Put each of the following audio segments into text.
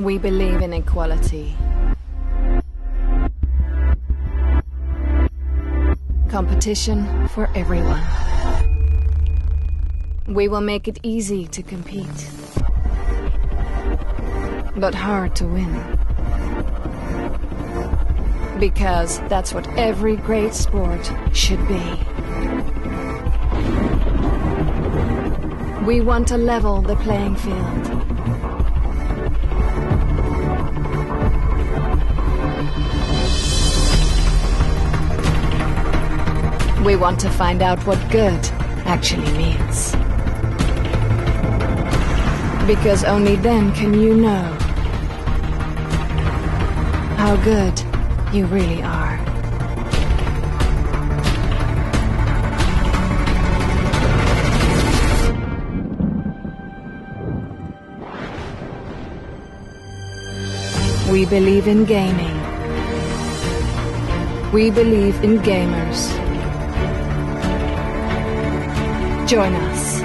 We believe in equality. Competition for everyone. We will make it easy to compete, but hard to win. Because that's what every great sport should be. We want to level the playing field. We want to find out what good actually means. Because only then can you know how good you really are. We believe in gaming. We believe in gamers. Join us.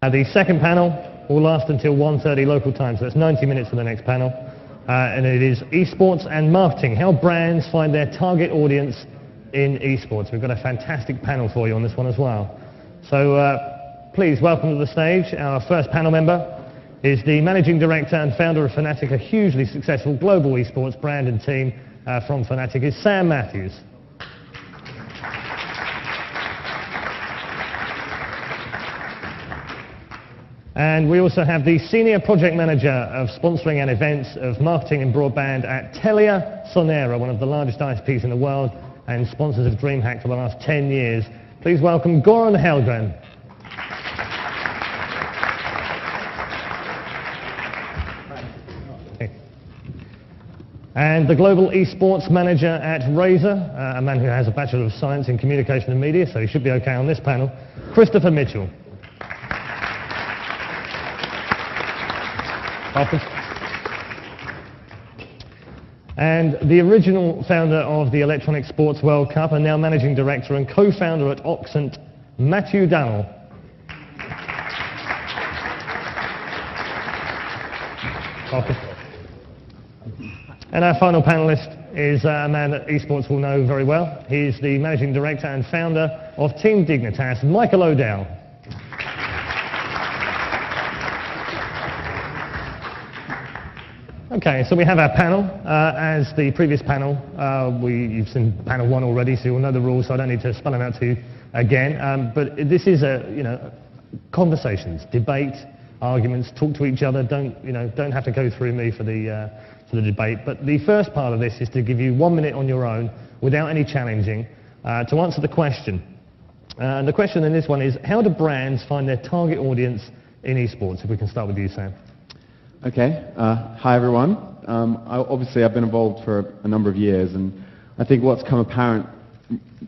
The second panel will last until 1:30 local time, so that's 90 minutes for the next panel. And it is eSports and marketing, how brands find their target audience in eSports. We've got a fantastic panel for you on this one as well. So please welcome to the stage our first panel member is the Managing Director and founder of Fnatic, a hugely successful global eSports brand and team from Fnatic, is Sam Matthieu. And we also have the Senior Project Manager of Sponsoring and Events of Marketing and Broadband at Telia, Sonera, one of the largest ISPs in the world and sponsors of DreamHack for the last 10 years. Please welcome Gorän Hellgren. And the Global eSports Manager at Razer, a man who has a Bachelor of Science in Communication and Media, so he should be okay on this panel, Christopher Mitchell. And the original founder of the Electronic Sports World Cup and now Managing Director and co-founder at Oxent, Matthieu Dalon. And our final panelist is a man that eSports will know very well. He's the Managing Director and founder of Team Dignitas, Michael O'Dell. Okay, so we have our panel. As the previous panel, you've seen panel 1 already, so you'll know the rules, so I don't need to spell them out to you again. But this is conversations, debate, arguments, talk to each other. Don't have to go through me for the debate. But the first part of this is to give you 1 minute on your own, without any challenging, to answer the question. And the question in this one is, how do brands find their target audience in esports? If we can start with you, Sam. Okay. Hi, everyone. Obviously, I've been involved for a number of years, and I think what's come apparent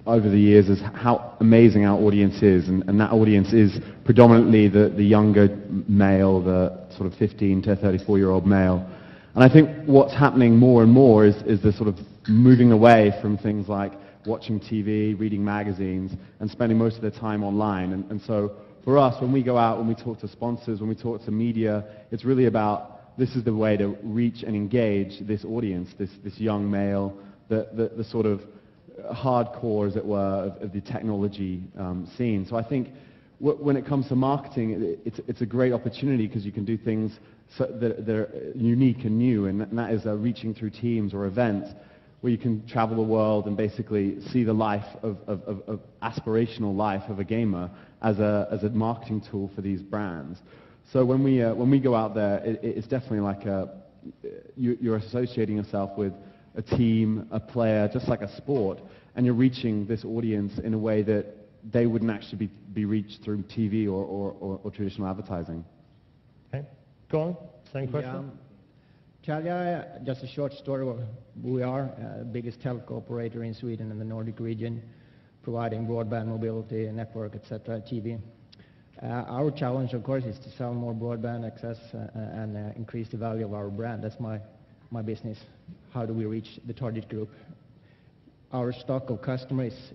over the years is how amazing our audience is, and that audience is predominantly the younger male, the sort of 15 to 34-year-old male. And I think what's happening more and more is the sort of moving away from things like watching TV, reading magazines, and spending most of their time online. And so for us, when we go out, when we talk to sponsors, when we talk to media, it's really about this is the way to reach and engage this audience, this young male, the sort of hardcore, as it were, of the technology scene. So I think when it comes to marketing, it's a great opportunity because you can do things that are unique and new, and that is reaching through teams or events where you can travel the world and basically see the life of aspirational life of a gamer as a marketing tool for these brands. So when we go out there, it's definitely like you're associating yourself with a team, a player, just like a sport, and you're reaching this audience in a way that they wouldn't actually be reached through TV or traditional advertising. Okay, go on. Same question. Telia, just a short story. We are the biggest telco operator in Sweden and the Nordic region, providing broadband, mobility, network, etc., TV. Our challenge, of course, is to sell more broadband access and increase the value of our brand. That's my business. How do we reach the target group? Our stock of customers is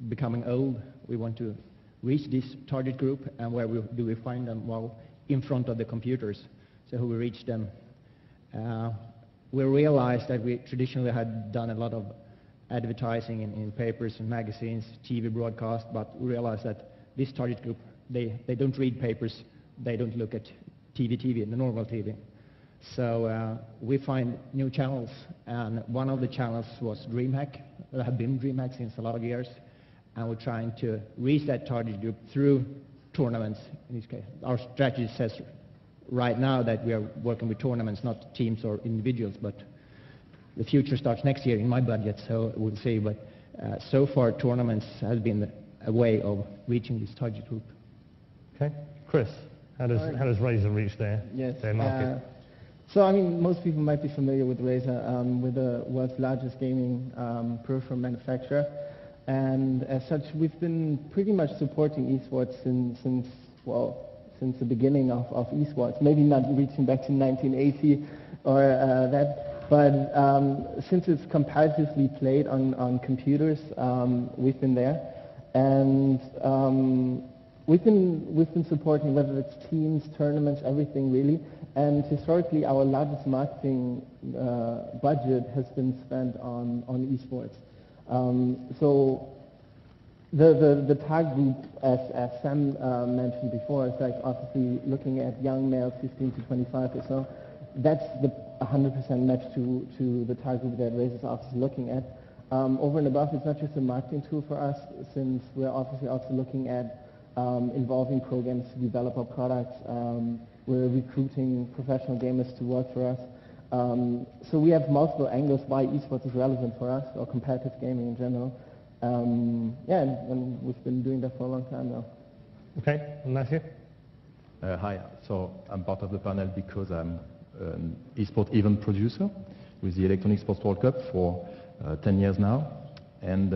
becoming old. We want to reach this target group, and where do we find them? Well, in front of the computers. So how we reach them? We realized that we traditionally had done a lot of advertising in papers and magazines, TV broadcast, but we realized that this target group, they don't read papers, they don't look at TV, the normal TV. So we find new channels, and one of the channels was DreamHack. There have been DreamHack since a lot of years, and we're trying to reach that target group through tournaments. In this case, our strategy says right now that we are working with tournaments, not teams or individuals, but the future starts next year in my budget, so we'll see. But so far, tournaments has been a way of reaching this target group. Okay, Chris, how does Razer reach their market? So I mean, most people might be familiar with Razer, with the world's largest gaming peripheral manufacturer, and as such, we've been pretty much supporting esports since the beginning of esports. Maybe not reaching back to 1980 or that, but since it's comparatively played on computers, we've been there, and we've been supporting, whether it's teams, tournaments, everything really. And historically, our largest marketing budget has been spent on esports. So the target group, as Sam mentioned before, is like obviously looking at young males, 15 to 25 or so. That's the 100% match to the target group that Razer is obviously looking at. Over and above, it's not just a marketing tool for us, since we're obviously also looking at involving programs to develop our products. We're recruiting professional gamers to work for us. So we have multiple angles why esports is relevant for us, or competitive gaming in general. Yeah, and we've been doing that for a long time now. Okay, and Matthieu? Hi, so I'm part of the panel because I'm an esports event producer with the Electronic Sports World Cup for 10 years now. And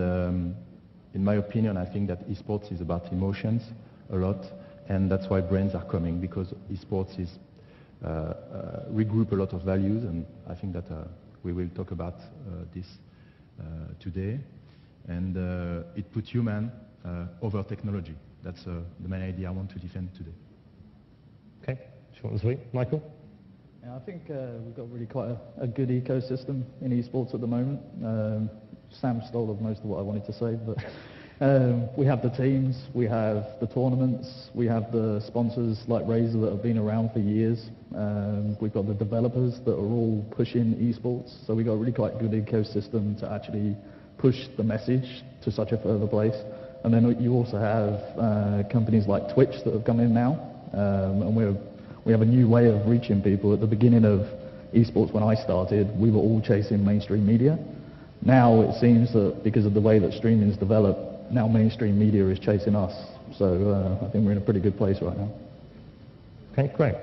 in my opinion, I think that esports is about emotions a lot, and that's why brands are coming, because esports is regroup a lot of values, and I think that we will talk about this today. And it puts human over technology. That's the main idea I want to defend today. Okay, short and sweet. Michael? Yeah, I think we've got really quite a good ecosystem in esports at the moment. Sam stole most of what I wanted to say, but we have the teams, we have the tournaments, we have the sponsors like Razer that have been around for years. We've got the developers that are all pushing esports, so we've got a really quite good ecosystem to actually push the message to such a further place. And then you also have companies like Twitch that have come in now, and we have a new way of reaching people. At the beginning of esports, when I started, we were all chasing mainstream media. Now it seems that because of the way that streaming has developed, now mainstream media is chasing us. So I think we're in a pretty good place right now. Okay, great.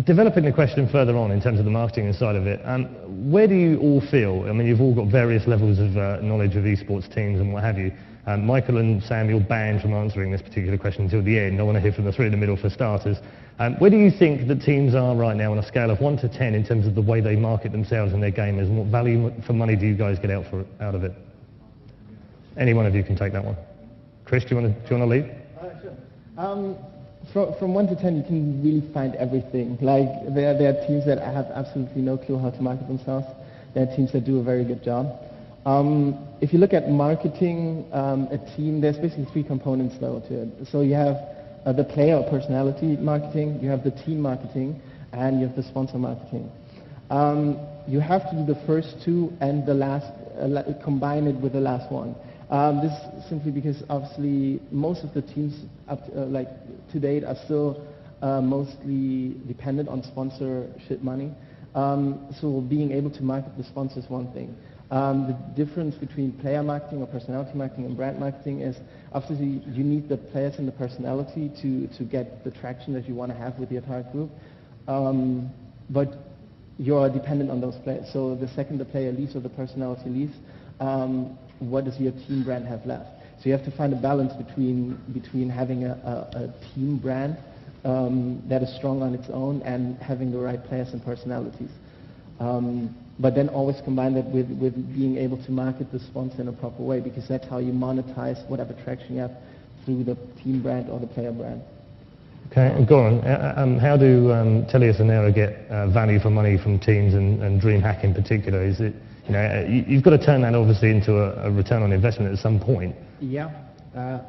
Developing the question further on in terms of the marketing side of it, where do you all feel, I mean, you've all got various levels of knowledge of esports teams and what have you. Michael and Sam, you're banned from answering this particular question until the end. I want to hear from the three in the middle for starters. Where do you think the teams are right now on a scale of 1 to 10 in terms of the way they market themselves and their gamers, and what value for money do you guys get out of it? Any one of you can take that one. Chris, do you want to lead? Sure. From 1 to 10, you can really find everything. Like, there are teams that have absolutely no clue how to market themselves. There are teams that do a very good job. If you look at marketing a team, there's basically 3 components though to it. So you have the player or personality marketing, you have the team marketing, and you have the sponsor marketing. You have to do the first 2 and the last, combine it with the last one. This is simply because obviously most of the teams to date are still mostly dependent on sponsorship money. So being able to market the sponsor is one thing. The difference between player marketing or personality marketing and brand marketing is obviously you need the players and the personality to get the traction that you want to have with your target group. But you're dependent on those players. So the second the player leaves or the personality leaves, what does your team brand have left? So you have to find a balance between having a team brand that is strong on its own and having the right players and personalities. But then always combine that with being able to market the sponsor in a proper way, because that's how you monetize whatever traction you have through the team brand or the player brand. Okay, and Gorän, how do Telia Sonera get value for money from teams and DreamHack in particular? Is it, you've got to turn that obviously into a return on investment at some point. Yeah,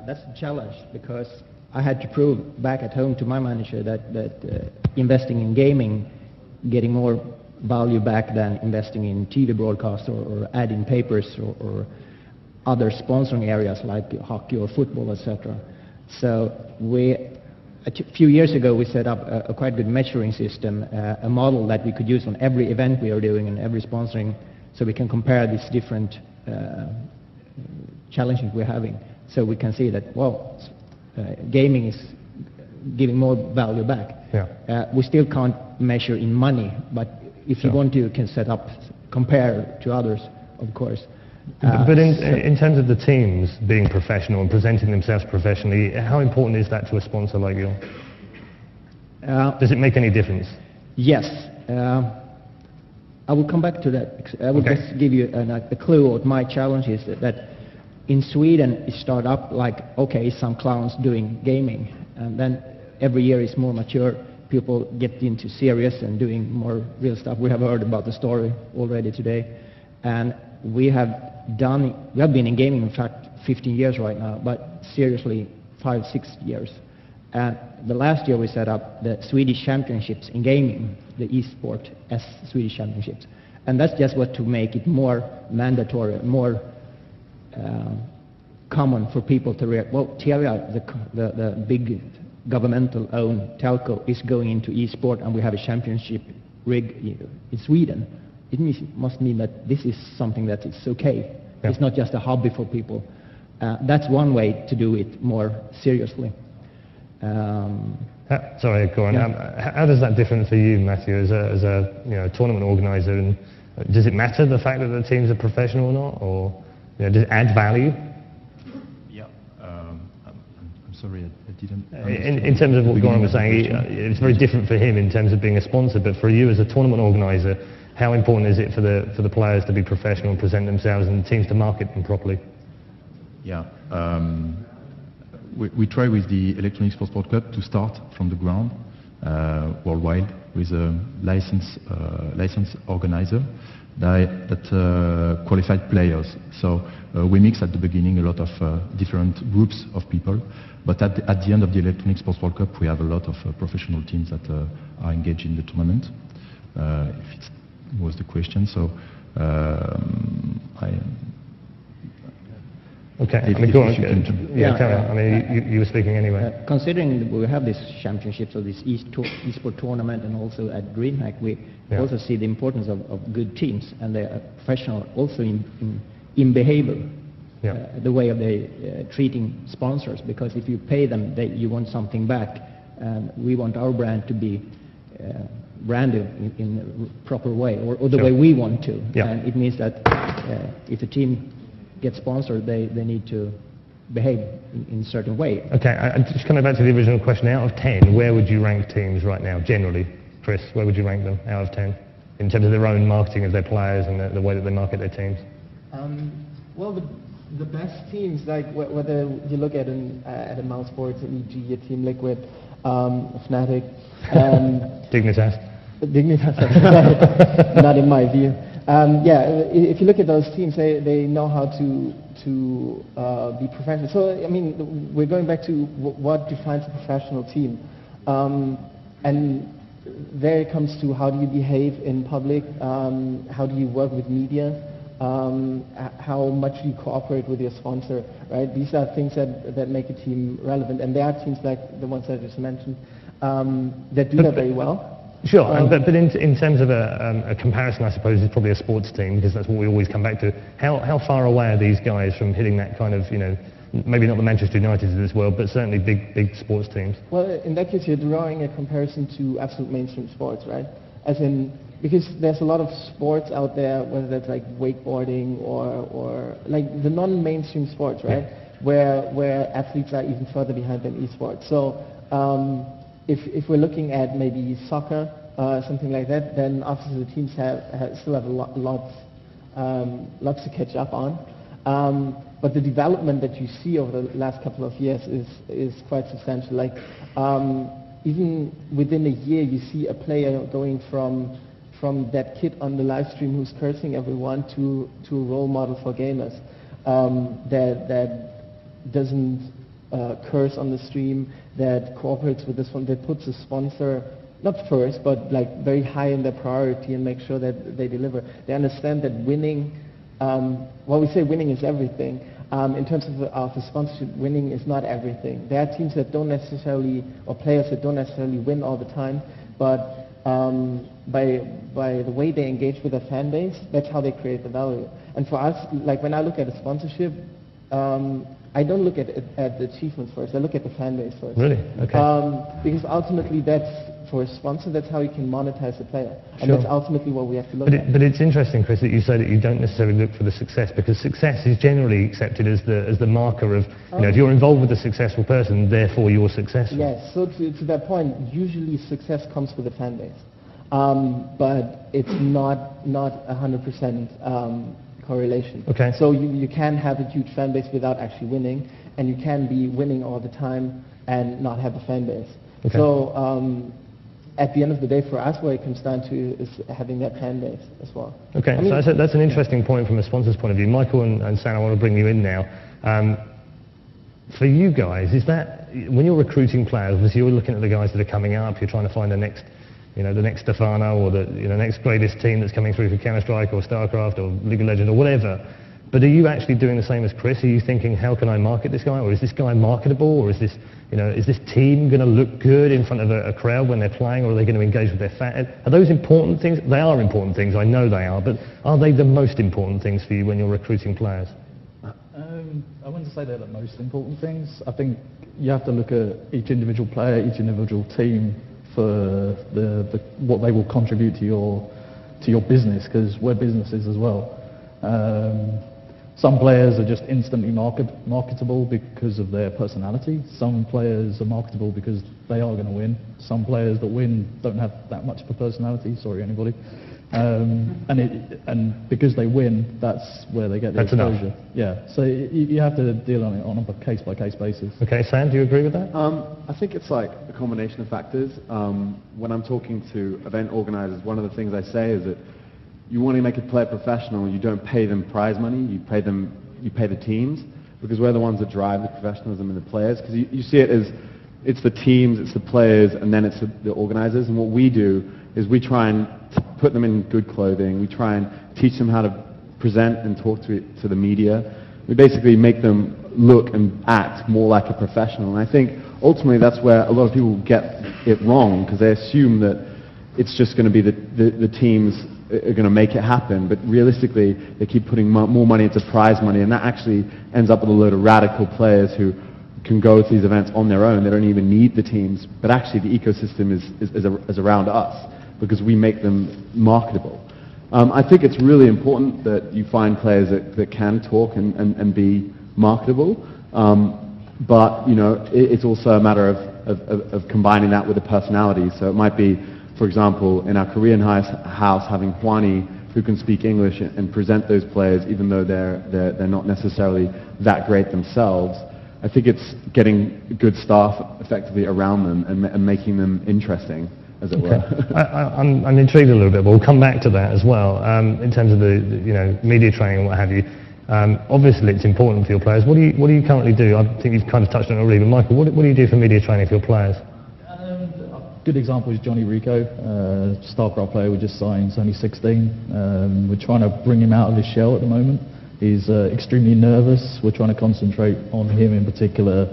that's a challenge, because I had to prove back at home to my manager that investing in gaming, getting more value back than investing in TV broadcast or adding papers or other sponsoring areas like hockey or football, etc. So a few years ago we set up a quite good measuring system, a model that we could use on every event we are doing and every sponsoring, so we can compare these different challenges we're having. So we can see that, well, gaming is giving more value back. Yeah. We still can't measure in money, but if you want to, you can set up, compare to others, of course. But in terms of the teams being professional and presenting themselves professionally, how important is that to a sponsor like you? Does it make any difference? Yes. I will come back to that. I will just give you a clue what my challenge is, that in Sweden it started up like, okay, some clowns doing gaming, and then every year it's more mature. People get into serious and doing more real stuff. We have heard about the story already today, and we have been in gaming, in fact, 15 years right now, but seriously 5-6 years. And the last year we set up the Swedish Championships in gaming, the eSport as Swedish Championships, and that's just what to make it more mandatory, more common for people to react. Well, Telia, the big governmental-owned telco, is going into esport, and we have a championship rig in Sweden. It must mean that this is something that is okay. Yeah. It's not just a hobby for people. That's one way to do it more seriously. Sorry, Gorän. Yeah. How does that differ for you, Matthieu, as a tournament organizer? And does it matter the fact that the teams are professional or not, or does it add value? Yeah, I'm sorry, I didn't. In terms of what Gorän was saying, it's very different for him in terms of being a sponsor. But for you as a tournament organizer, how important is it for the players to be professional and present themselves, and the teams to market them properly? Yeah. We try with the Electronic Sports World Cup to start from the ground worldwide with a license organizer that qualified players. So we mix at the beginning a lot of different groups of people, but at the end of the Electronic Sports World Cup we have a lot of professional teams that are engaged in the tournament, if it was the question. So Okay, I mean, you were speaking anyway. Considering we have this championship, so this esport tournament, and also at DreamHack, we also see the importance of good teams, and they are professional also in behavior, the way of they treating sponsors, because if you pay them, you want something back, and we want our brand to be branded in a proper way, or the way we want to. And it means that if a team get sponsored, they need to behave in a certain way. Okay, just coming back to the original question, out of 10, where would you rank teams right now, generally? Chris, where would you rank them out of 10, in terms of their own marketing of their players and the way that they market their teams? Well, the best teams, like whether you look at a Mouse Sports, an EG, a Team Liquid, Fnatic, Dignitas. Dignitas, not in my view. If you look at those teams, they know how to be professional. So, I mean, we're going back to what defines a professional team. And there it comes to how do you behave in public, how do you work with media, how much you cooperate with your sponsor, right? These are things that make a team relevant. And there are teams like the ones that I just mentioned that do that very well. Sure, but in terms of a comparison, I suppose, is probably a sports team, because that's what we always come back to. How far away are these guys from hitting that kind of, maybe not the Manchester United of this world, but certainly big sports teams? Well, in that case, you're drawing a comparison to absolute mainstream sports, right? As in, because there's a lot of sports out there, whether that's like wakeboarding or like the non-mainstream sports, right? Where athletes are even further behind than esports. So, if we're looking at maybe soccer, something like that, then obviously the teams still have lots to catch up on. But the development that you see over the last couple of years is quite substantial. Like even within a year, you see a player going from that kid on the live stream who's cursing everyone to a role model for gamers that doesn't curse on the stream, that cooperates with this one, that puts a sponsor not first, but like very high in their priority and make sure that they deliver. They understand that winning, well, we say winning is everything. In terms of the sponsorship, winning is not everything. There are teams that don't necessarily, or players that don't necessarily win all the time, but by the way they engage with their fan base, that's how they create the value. And for us, like when I look at a sponsorship, I don't look at the achievements first. I look at the fan base first. Really? Okay. Because ultimately, that's for a sponsor. That's how you can monetize the player, and that's ultimately what we have to look at. But it's interesting, Chris, that you say that you don't necessarily look for the success, because success is generally accepted as the marker of, if you're involved with a successful person, therefore you're successful. Yes. So to that point, usually success comes with the fan base, but it's not 100%. Correlation. Okay. So you can have a huge fan base without actually winning, and you can be winning all the time and not have a fan base. Okay. So at the end of the day, for us, what it comes down to is having that fan base as well. Okay, I mean, so that's an interesting point from a sponsor's point of view. Michael and Sam, I want to bring you in now. For you guys, is that, when you're recruiting players, obviously you're looking at the guys that are coming up, you're trying to find the next Stefano, or the next greatest team that's coming through for Counter-Strike or StarCraft or League of Legends or whatever. But are you actually doing the same as Chris? Are you thinking, how can I market this guy? Or is this guy marketable? Or is this, is this team going to look good in front of a crowd when they're playing? Or are they going to engage with their fan? Are those important things? They are important things, I know they are. But are they the most important things for you when you're recruiting players? I wouldn't say they're the most important things. I think you have to look at each individual player, each individual team for what they will contribute to your business, because we're businesses as well. Some players are just instantly marketable because of their personality. Some players are marketable because they are going to win. Some players that win don't have that much of a personality. Sorry, anybody. And because they win, that's where they get the exposure. Enough. Yeah. So you have to deal on it on a case-by-case basis. Okay, Sam, do you agree with that? I think it's like a combination of factors. When I'm talking to event organizers, one of the things I say is that you want to make a player professional, you don't pay them prize money, you pay the teams, because we're the ones that drive the professionalism in the players. Because you see it as it's the teams, it's the players, and then it's the organizers. And what we do is we try and put them in good clothing. We try and teach them how to present and talk to the media. We basically make them look and act more like a professional. And I think ultimately that's where a lot of people get it wrong, because they assume that it's just going to be the teams are going to make it happen, but realistically they keep putting more money into prize money, and that actually ends up with a load of radical players who can go to these events on their own. They don't even need the teams, but actually the ecosystem is around us because we make them marketable. I think it's really important that you find players that can talk and be marketable, but it's also a matter of combining that with a personality. So it might be, for example, in our Korean house, having Hwani who can speak English and present those players, even though they're not necessarily that great themselves. I think it's getting good staff effectively around them and making them interesting, as it were. I'm intrigued a little bit, but we'll come back to that as well. In terms of the media training and what have you. Obviously, it's important for your players. What do you currently do? I think you've kind of touched on it already, but Michael, what do you do for media training for your players? Good example is Johnny Rico, StarCraft player we just signed. He's only 16. We're trying to bring him out of his shell at the moment. He's extremely nervous. We're trying to concentrate on him in particular,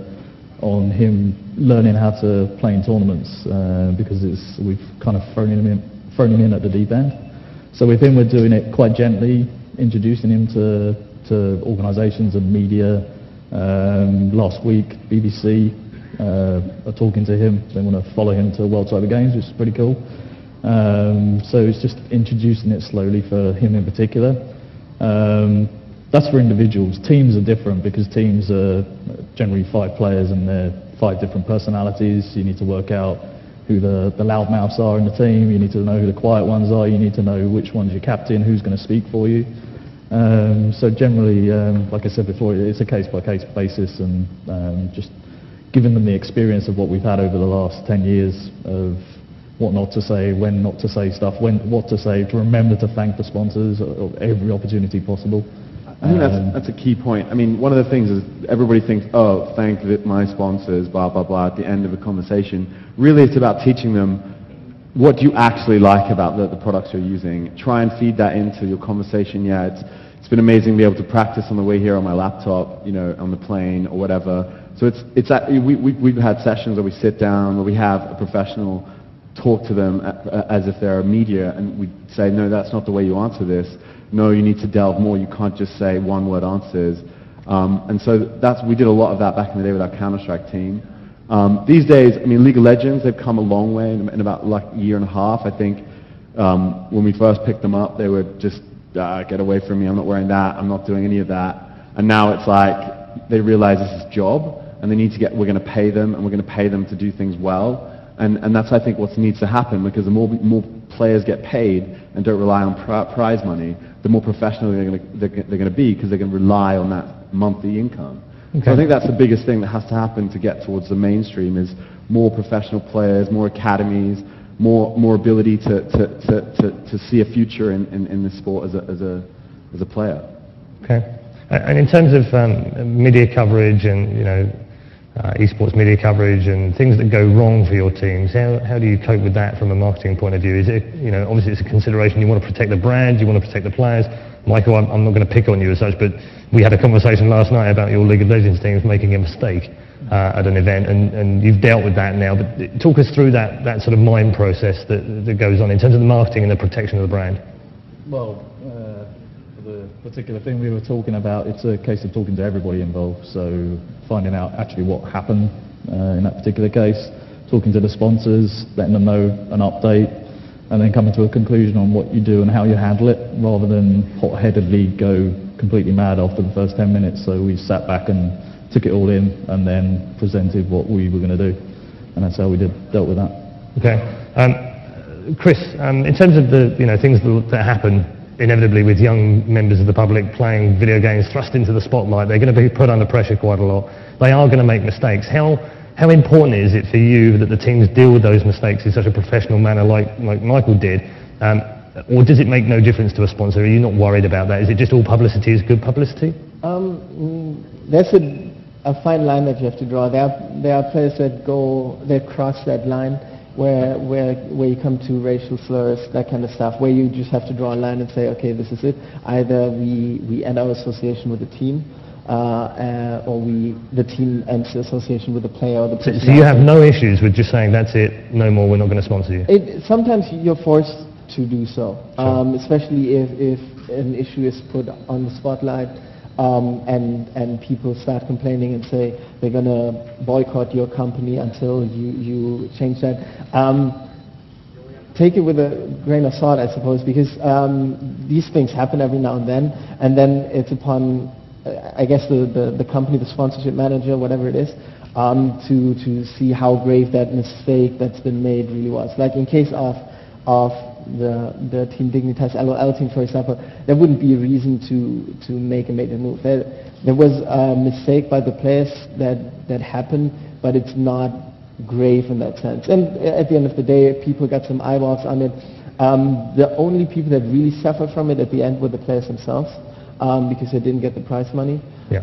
on him learning how to play in tournaments, because we've kind of thrown him in at the deep end. So with him, we're doing it quite gently, introducing him to organisations and media. Last week, BBC are talking to him. They want to follow him to World Cyber Games, which is pretty cool. So it's just introducing it slowly for him in particular. That's for individuals. Teams are different because teams are generally 5 players and they're 5 different personalities. You need to work out who the loudmouths are in the team. You need to know who the quiet ones are. You need to know which one's your captain, who's going to speak for you. So generally, like I said before, it's a case-by-case basis, and just giving them the experience of what we've had over the last 10 years of what not to say, when not to say stuff, what to say, to remember to thank the sponsors of every opportunity possible. I think that's a key point. I mean, one of the things is everybody thinks, oh, thank my sponsors, blah, blah, blah, at the end of a conversation. Really, it's about teaching them what do you actually like about the products you're using. Try and feed that into your conversation. Yeah, it's been amazing to be able to practice on the way here on my laptop, on the plane or whatever. So we've had sessions where we sit down, where we have a professional talk to them as if they're a media, and we say, no, that's not the way you answer this. No, you need to delve more. You can't just say one-word answers. And so we did a lot of that back in the day with our Counter-Strike team. These days, I mean, League of Legends, they've come a long way in about like a year and a half. I think when we first picked them up, they were just, get away from me, I'm not wearing that, I'm not doing any of that. And now it's like they realize this is a job, and we're going to pay them, and we're going to pay them to do things well. And that's, I think, what needs to happen, because the more players get paid and don't rely on prize money, the more professional they're going to be, because they're going to rely on that monthly income. Okay. So I think that's the biggest thing that has to happen to get towards the mainstream, is more professional players, more academies, more ability to see a future in this sport as a player. Okay. And in terms of media coverage and esports media coverage and things that go wrong for your teams. How do you cope with that from a marketing point of view? Is it, obviously it's a consideration, you want to protect the brand, you want to protect the players. Michael, I'm not going to pick on you as such, but we had a conversation last night about your League of Legends teams making a mistake at an event, and you've dealt with that now, but talk us through that sort of mind process that goes on in terms of the marketing and the protection of the brand. Well, the particular thing we were talking about, it's a case of talking to everybody involved, so finding out actually what happened in that particular case, talking to the sponsors, letting them know an update, and then coming to a conclusion on what you do and how you handle it, rather than hot-headedly go completely mad after the first 10 minutes. So we sat back and took it all in and then presented what we were going to do, and that's how we dealt with that. Okay. Chris, in terms of the things that happen inevitably with young members of the public playing video games thrust into the spotlight, they're going to be put under pressure quite a lot. They are going to make mistakes. How important is it for you that the teams deal with those mistakes in such a professional manner like Michael did? Or does it make no difference to a sponsor? Are you not worried about that? Is it just all publicity is good publicity? There's a fine line that you have to draw. There are players that cross that line where you come to racial slurs, that kind of stuff, where you just have to draw a line and say, okay, this is it. Either we end our association with the team, or the team ends the association with the player or the person. So you have no issues with just saying, that's it, no more, we're not going to sponsor you? Sometimes you're forced to do so, Sure. Especially if an issue is put on the spotlight, and people start complaining and say they're going to boycott your company until you change that. Take it with a grain of salt, I suppose, because these things happen every now and then it's upon, I guess, the company, the sponsorship manager, whatever it is, to see how grave that mistake that's been made really was. Like in case of the Team Dignitas LOL team, for example, there wouldn't be a reason to make a major move. There was a mistake by the players that happened, but it's not grave in that sense. And at the end of the day, people got some eyeballs on it. The only people that really suffered from it at the end were the players themselves, because they didn't get the prize money. Yeah.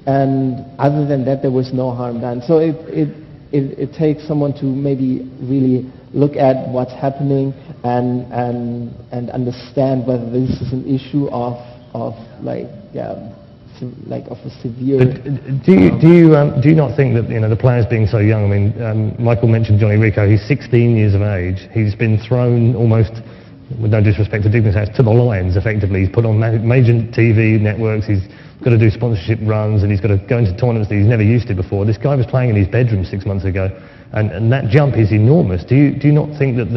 And other than that, there was no harm done. So it takes someone to maybe really look at what's happening and understand whether this is an issue of a severe. But do you not think that the players being so young? I mean, Michael mentioned Johnny Rico. He's 16 years of age. He's been thrown almost, with no disrespect to Dignitas, to the lions. Effectively, he's put on major TV networks. He's got to do sponsorship runs, and he's got to go into tournaments that he's never used to before. This guy was playing in his bedroom 6 months ago, and that jump is enormous. Do you not think that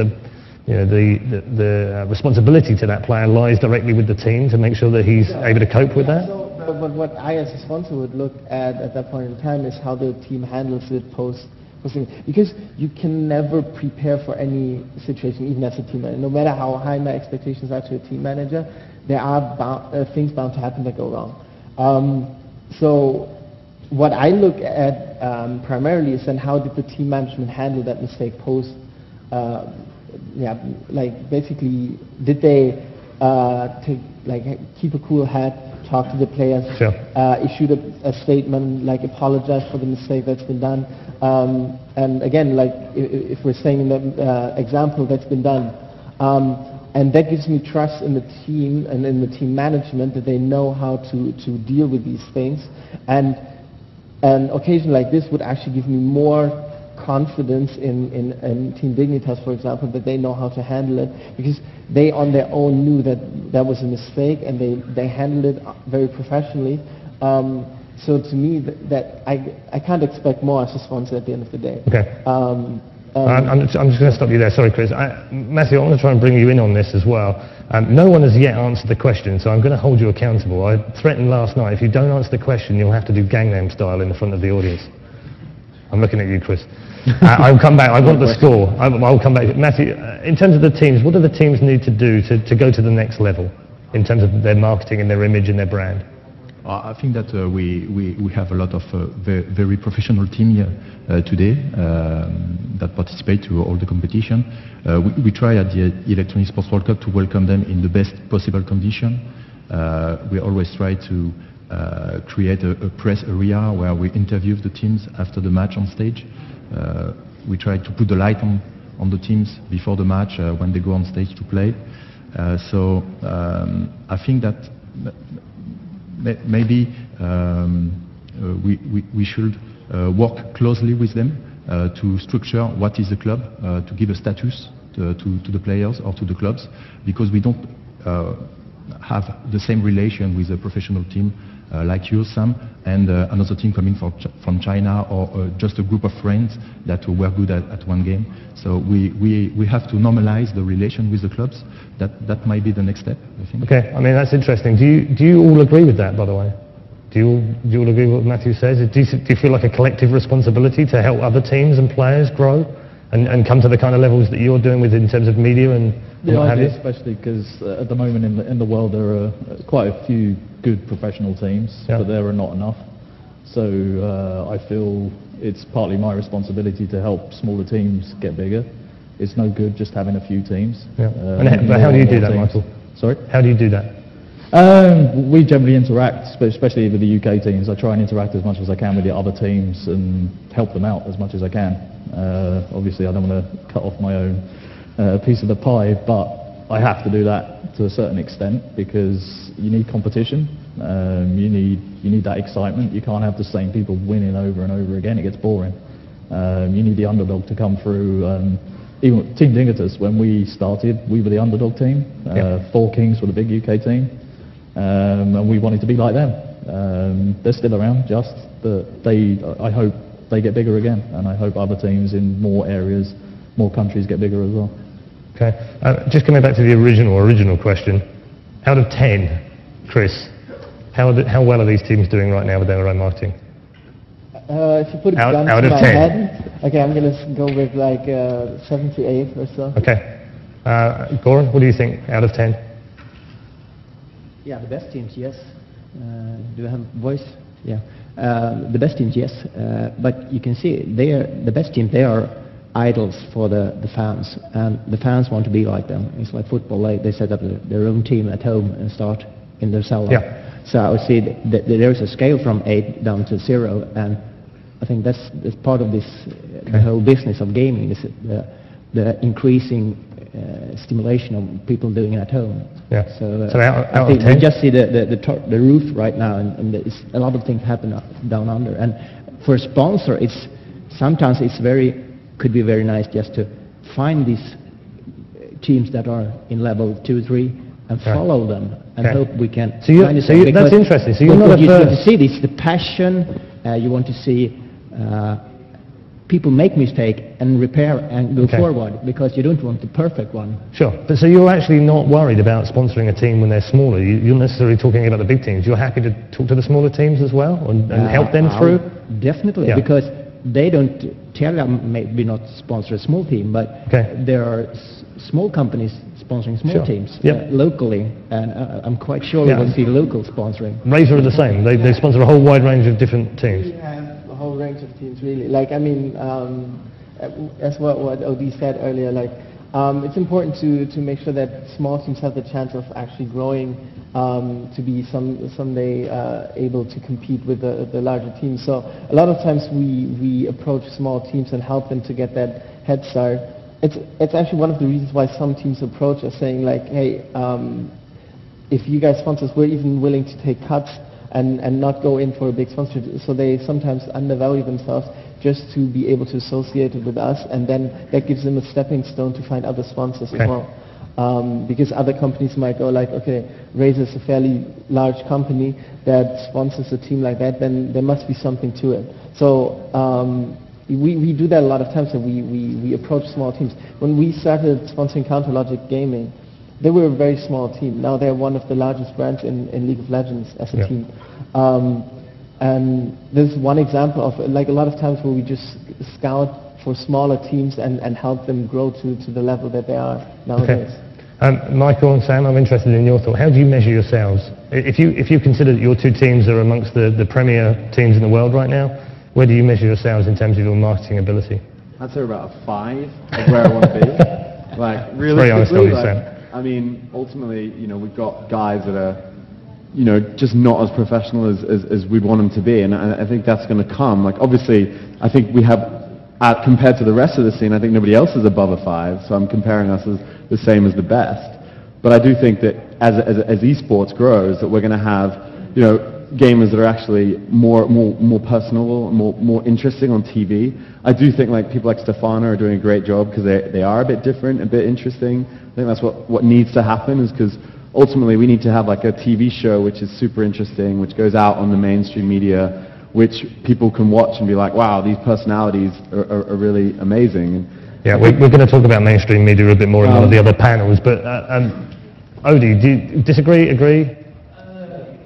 the responsibility to that player lies directly with the team to make sure that he's able to cope with that? But what I as a sponsor would look at that point in time is how the team handles it posting, because you can never prepare for any situation, even as a team manager. No matter how high my expectations are to a team manager, there are things bound to happen that go wrong. So what I look at primarily is then how did the team management handle that mistake post. Basically, did they keep a cool head, talk to the players, Sure. Issued a statement, apologize for the mistake that's been done, and again, if we're saying in the example that's been done, and that gives me trust in the team and in the team management that they know how to deal with these things, and an occasion like this would actually give me more confidence in Team Dignitas, for example, that they know how to handle it, because they on their own knew that was a mistake and they handled it very professionally. So to me, that I can't expect more as a sponsor at the end of the day. Okay. I'm just going to stop you there. Sorry, Chris. Matthieu, I'm going to try and bring you in on this as well. No one has yet answered the question, so I'm going to hold you accountable. I threatened last night, if you don't answer the question, you'll have to do Gangnam Style in the front of the audience. I'm looking at you, Chris. I'll come back. I want the score. I'll come back. Matthieu, in terms of the teams, what do the teams need to do to go to the next level in terms of their marketing and their image and their brand? I think that we have a lot of very professional team here today that participate to all the competition. We try at the Electronic Sports World Cup to welcome them in the best possible condition. We always try to create a press area where we interview the teams after the match on stage. We try to put the light on the teams before the match when they go on stage to play. So I think that maybe we should work closely with them to structure what is the club, to give a status to the players or to the clubs, because we don't have the same relation with a professional team like you, Sam, and another team coming from China, or just a group of friends that were good at one game. So we have to normalize the relation with the clubs. That might be the next step, I think. Okay, I mean, that's interesting. Do you all agree with that, by the way? Do you all agree with what Matthieu says? Do you feel like a collective responsibility to help other teams and players grow and come to the kind of levels that you're doing with in terms of media and what have you? Especially because at the moment in the world there are quite a few good professional teams, but there are not enough. So I feel it's partly my responsibility to help smaller teams get bigger. It's no good just having a few teams. But how do you do that, Michael? Sorry? How do you do that? We generally interact, especially with the UK teams. I try and interact as much as I can with the other teams and help them out as much as I can. Obviously, I don't want to cut off my own piece of the pie, but I have to do that to a certain extent because you need competition. You need that excitement. You can't have the same people winning over and over again. It gets boring. You need the underdog to come through. Even Team Dignitas, when we started, we were the underdog team. Four Kings were the big UK team. And we wanted to be like them. They're still around, just that I hope they get bigger again, and I hope other teams in more areas, more countries get bigger as well. Okay, just coming back to the original question, out of 10, Chris, how well are these teams doing right now with their own marketing? If you put a gun out to of my 10. head, okay, I'm going to go with like 7 to 8 or so. Okay, Gorän, what do you think out of 10? Yeah, the best teams, yes. Do I have voice? Yeah. The best teams, yes. But you can see the best teams. They are idols for the fans, and the fans want to be like them. It's like football. They set up their own team at home and start in their cellar. Yeah. So I would say that there is a scale from 8 down to 0, and I think that's part of this the whole business of gaming is the increasing stimulation of people doing it at home. Yeah. So, out I think of 10? we just see the roof right now, and a lot of things happen down under. And for a sponsor, sometimes could be very nice just to find these teams that are in level 2, 3, and follow them, and hope we can. That's interesting. So you're not what you want to see is the passion. You want to see people make mistake and repair and go forward, because you don't want the perfect one. Sure, but so you're actually not worried about sponsoring a team when they're smaller. You're necessarily talking about the big teams. You're happy to talk to the smaller teams as well and help them through? Definitely, because they don't. Telia maybe not sponsor a small team, but there are small companies sponsoring small teams locally, and I'm quite sure we will see local sponsoring. Razer are the same. They sponsor a whole wide range of different teams. We have a whole range of teams, really. Like, I mean, as what OD said earlier, like, it's important to make sure that small teams have the chance of actually growing to be someday able to compete with the larger teams. So a lot of times we approach small teams and help them to get that head start. It's actually one of the reasons why some teams approach us saying like, hey, if you guys sponsor us, we're even willing to take cuts and not go in for a big sponsorship. So they sometimes undervalue themselves just to be able to associate it with us, and then that gives them a stepping stone to find other sponsors as well. Because other companies might go like, okay, Razer is a fairly large company that sponsors a team like that, then there must be something to it. So we do that a lot of times, and we approach small teams. When we started sponsoring Counter Logic Gaming, they were a very small team. Now they're one of the largest brands in League of Legends as a team. And there's one example of, like, a lot of times where we just scout for smaller teams and help them grow to the level that they are nowadays. Michael and Sam, I'm interested in your thought. How do you measure yourselves? If you consider that your two teams are amongst the premier teams in the world right now, where do you measure yourselves in terms of your marketing ability? I'd say about a 5 is where I want to be. Like, realistically, Sam. I mean, ultimately, you know, we've got guys that are just not as professional as we'd want them to be. And I think that's going to come. Like, obviously, I think we have, compared to the rest of the scene, I think nobody else is above a 5, so I'm comparing us as the same as the best. But I do think that as esports grows, that we're going to have, gamers that are actually more personal, more interesting on TV. I do think like people like Stefano are doing a great job because they are a bit different, a bit interesting. I think that's what needs to happen, is because ultimately we need to have like a TV show which is super interesting, which goes out on the mainstream media, which people can watch and be like, wow, these personalities are really amazing. Yeah, we're going to talk about mainstream media a bit more in one of the other panels, but Odie, do you disagree, agree?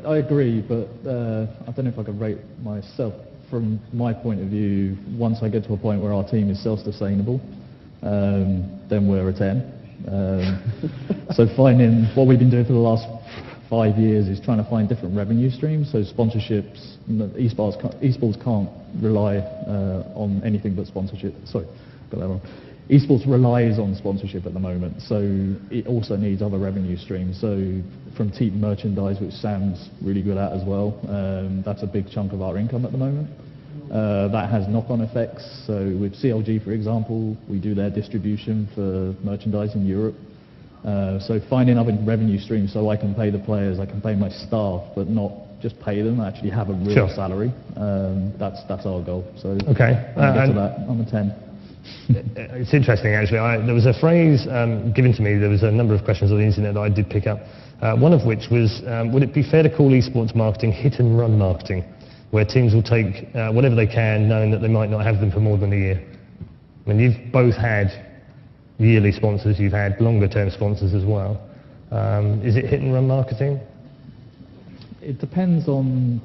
I agree, but I don't know if I could rate myself. From my point of view, once I get to a point where our team is self-sustainable, then we're a 10. So finding what we've been doing for the last 5 years is trying to find different revenue streams. So sponsorships, esports can't rely on anything but sponsorship. Sorry, got that wrong. Esports relies on sponsorship at the moment, so it also needs other revenue streams. So from team merchandise, which Sam's really good at as well, that's a big chunk of our income at the moment. That has knock-on effects. So with CLG, for example, we do their distribution for merchandise in Europe. So finding other revenue streams so I can pay the players, I can pay my staff, but not just pay them, actually have a real salary. That's our goal. So okay. When I get to that, I'm a 10. It's interesting, actually. There was a phrase given to me. There was a number of questions on the internet that I did pick up. One of which was, would it be fair to call esports marketing hit-and-run marketing, where teams will take whatever they can, knowing that they might not have them for more than a year? I mean, you've both had yearly sponsors. You've had longer-term sponsors as well. Is it hit-and-run marketing? It depends on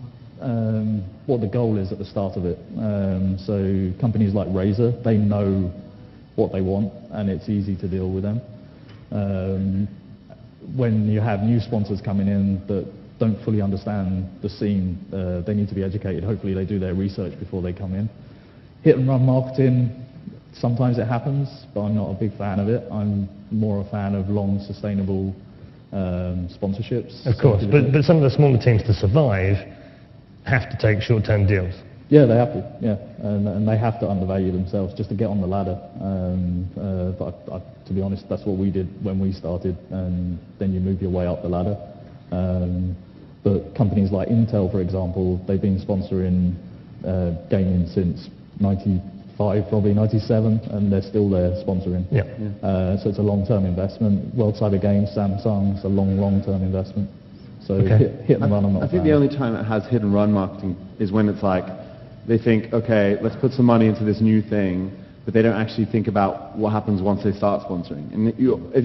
what the goal is at the start of it. So companies like Razer, they know what they want and it's easy to deal with them. When you have new sponsors coming in that don't fully understand the scene, they need to be educated. Hopefully they do their research before they come in. Hit and run marketing, sometimes it happens, but I'm not a big fan of it. I'm more a fan of long, sustainable sponsorships. Of course, but some of the smaller teams to survive have to take short-term deals. Yeah, they have to, yeah. And they have to undervalue themselves just to get on the ladder. But to be honest, that's what we did when we started, and then you move your way up the ladder. But companies like Intel, for example, they've been sponsoring gaming since 95, probably 97, and they're still there sponsoring. Yeah. So it's a long-term investment. World Cyber Games, Samsung's a long-term investment. So hit and run, I'm not a fan. I think the only time it has hit and run marketing is when it's like, they think, okay, let's put some money into this new thing, but they don't actually think about what happens once they start sponsoring. And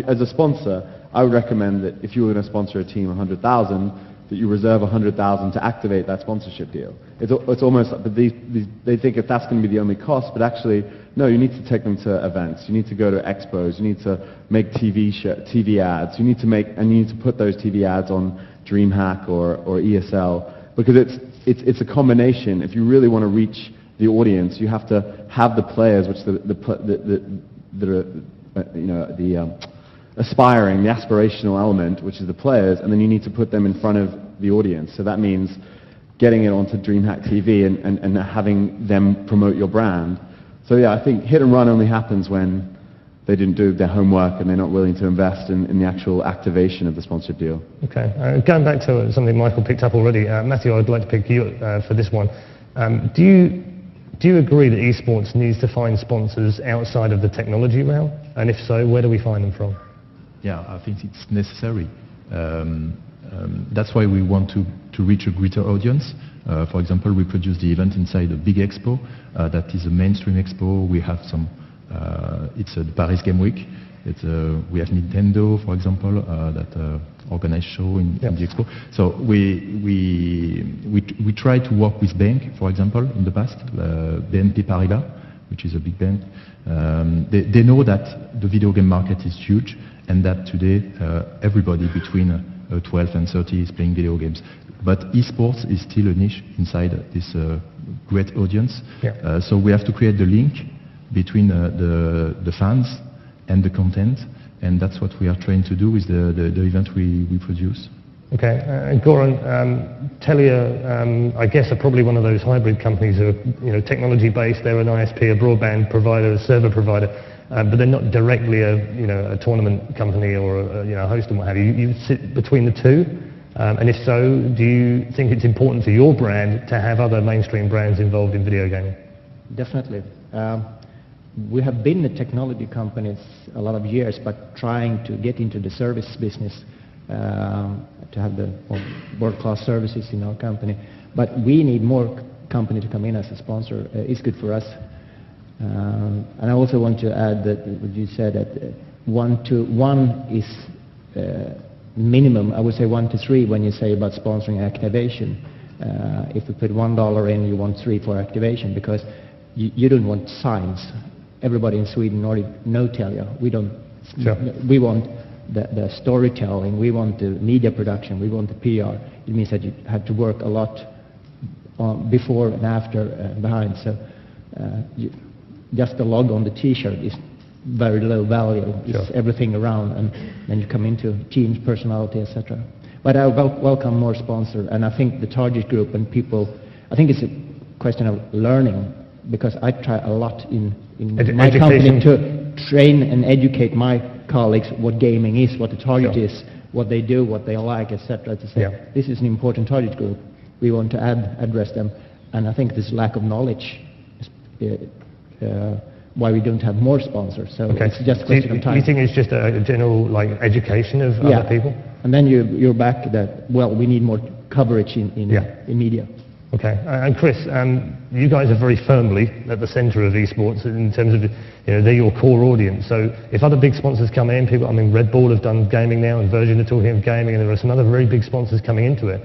as a sponsor, I would recommend that if you were going to sponsor a team 100,000, that you reserve 100,000 to activate that sponsorship deal. It's almost like, but they think if that's going to be the only cost, but actually, no, you need to take them to events, you need to go to expos, you need to make TV ads, you need to put those TV ads on DreamHack or ESL, because it's a combination. If you really want to reach the audience, you have to have the players, which the aspiring, the aspirational element, which is the players, and then you need to put them in front of the audience. So that means getting it onto DreamHack TV and having them promote your brand. So yeah, I think hit and run only happens when they didn't do their homework and they're not willing to invest in the actual activation of the sponsored deal. Okay, going back to something Michael picked up already, Matthieu, I'd like to pick you for this one. Do you agree that esports needs to find sponsors outside of the technology realm? And if so, where do we find them from? Yeah, I think it's necessary. That's why we want to reach a greater audience. For example, we produce the event inside a big expo. That is a mainstream expo. We have some, it's the Paris Game Week. We have Nintendo, for example, that organize show in the expo. So we try to work with bank, for example, in the past, BNP Paribas, which is a big bank. They know that the video game market is huge, and that today everybody between 12 and 30 is playing video games. But esports is still a niche inside this great audience. So we have to create the link between the fans and the content, and that's what we are trying to do with the event we produce. Okay, and Gorän, Telia, I guess, are probably one of those hybrid companies who are, technology-based. They're an ISP, a broadband provider, a server provider, but they're not directly a tournament company or a host and what have you. You sit between the two, and if so, do you think it's important for your brand to have other mainstream brands involved in video gaming? Definitely. We have been a technology company a lot of years, but trying to get into the service business, to have the world-class services in our company. But we need more company to come in as a sponsor. It's good for us. And I also want to add that what you said, that 1 to 1 is minimum. I would say 1 to 3 when you say about sponsoring activation. If you put $1 in, you want 3 for activation, because you don't want signs. Everybody in Sweden already know Telia. We don't. Sure. We want the storytelling. We want the media production. We want the PR. It means that you have to work a lot before and after and behind. So just the log on the T-shirt is very low value. It's everything around, and then you come into teams, personality, etc. But I welcome more sponsor, and I think the target group and people. I think it's a question of learning, because I try a lot in my company to train and educate my colleagues what gaming is, what the target is, what they do, what they like, etc. To say this is an important target group. We want to address them, and I think this lack of knowledge is why we don't have more sponsors. So it's just a question of time. Do you think it's just a general education of other people? And then you're back that we need more coverage in media. Okay, and Chris, you guys are very firmly at the centre of esports in terms of, they're your core audience. So if other big sponsors come in, Red Bull have done gaming now, and Virgin are talking of gaming, and there are some other very big sponsors coming into it.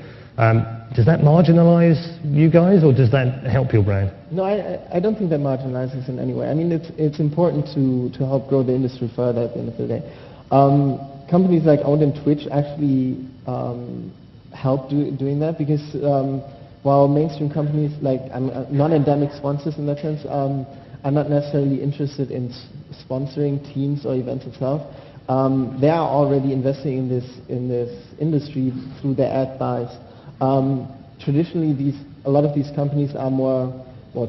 Does that marginalise you guys, or does that help your brand? No, I don't think that marginalizes in any way. I mean, it's important to help grow the industry further at the end of the day. Companies like owned and Twitch actually help doing that, because while mainstream companies like non-endemic sponsors in that sense are not necessarily interested in sponsoring teams or events itself, they are already investing in this industry through their ad buys. Traditionally, a lot of these companies are more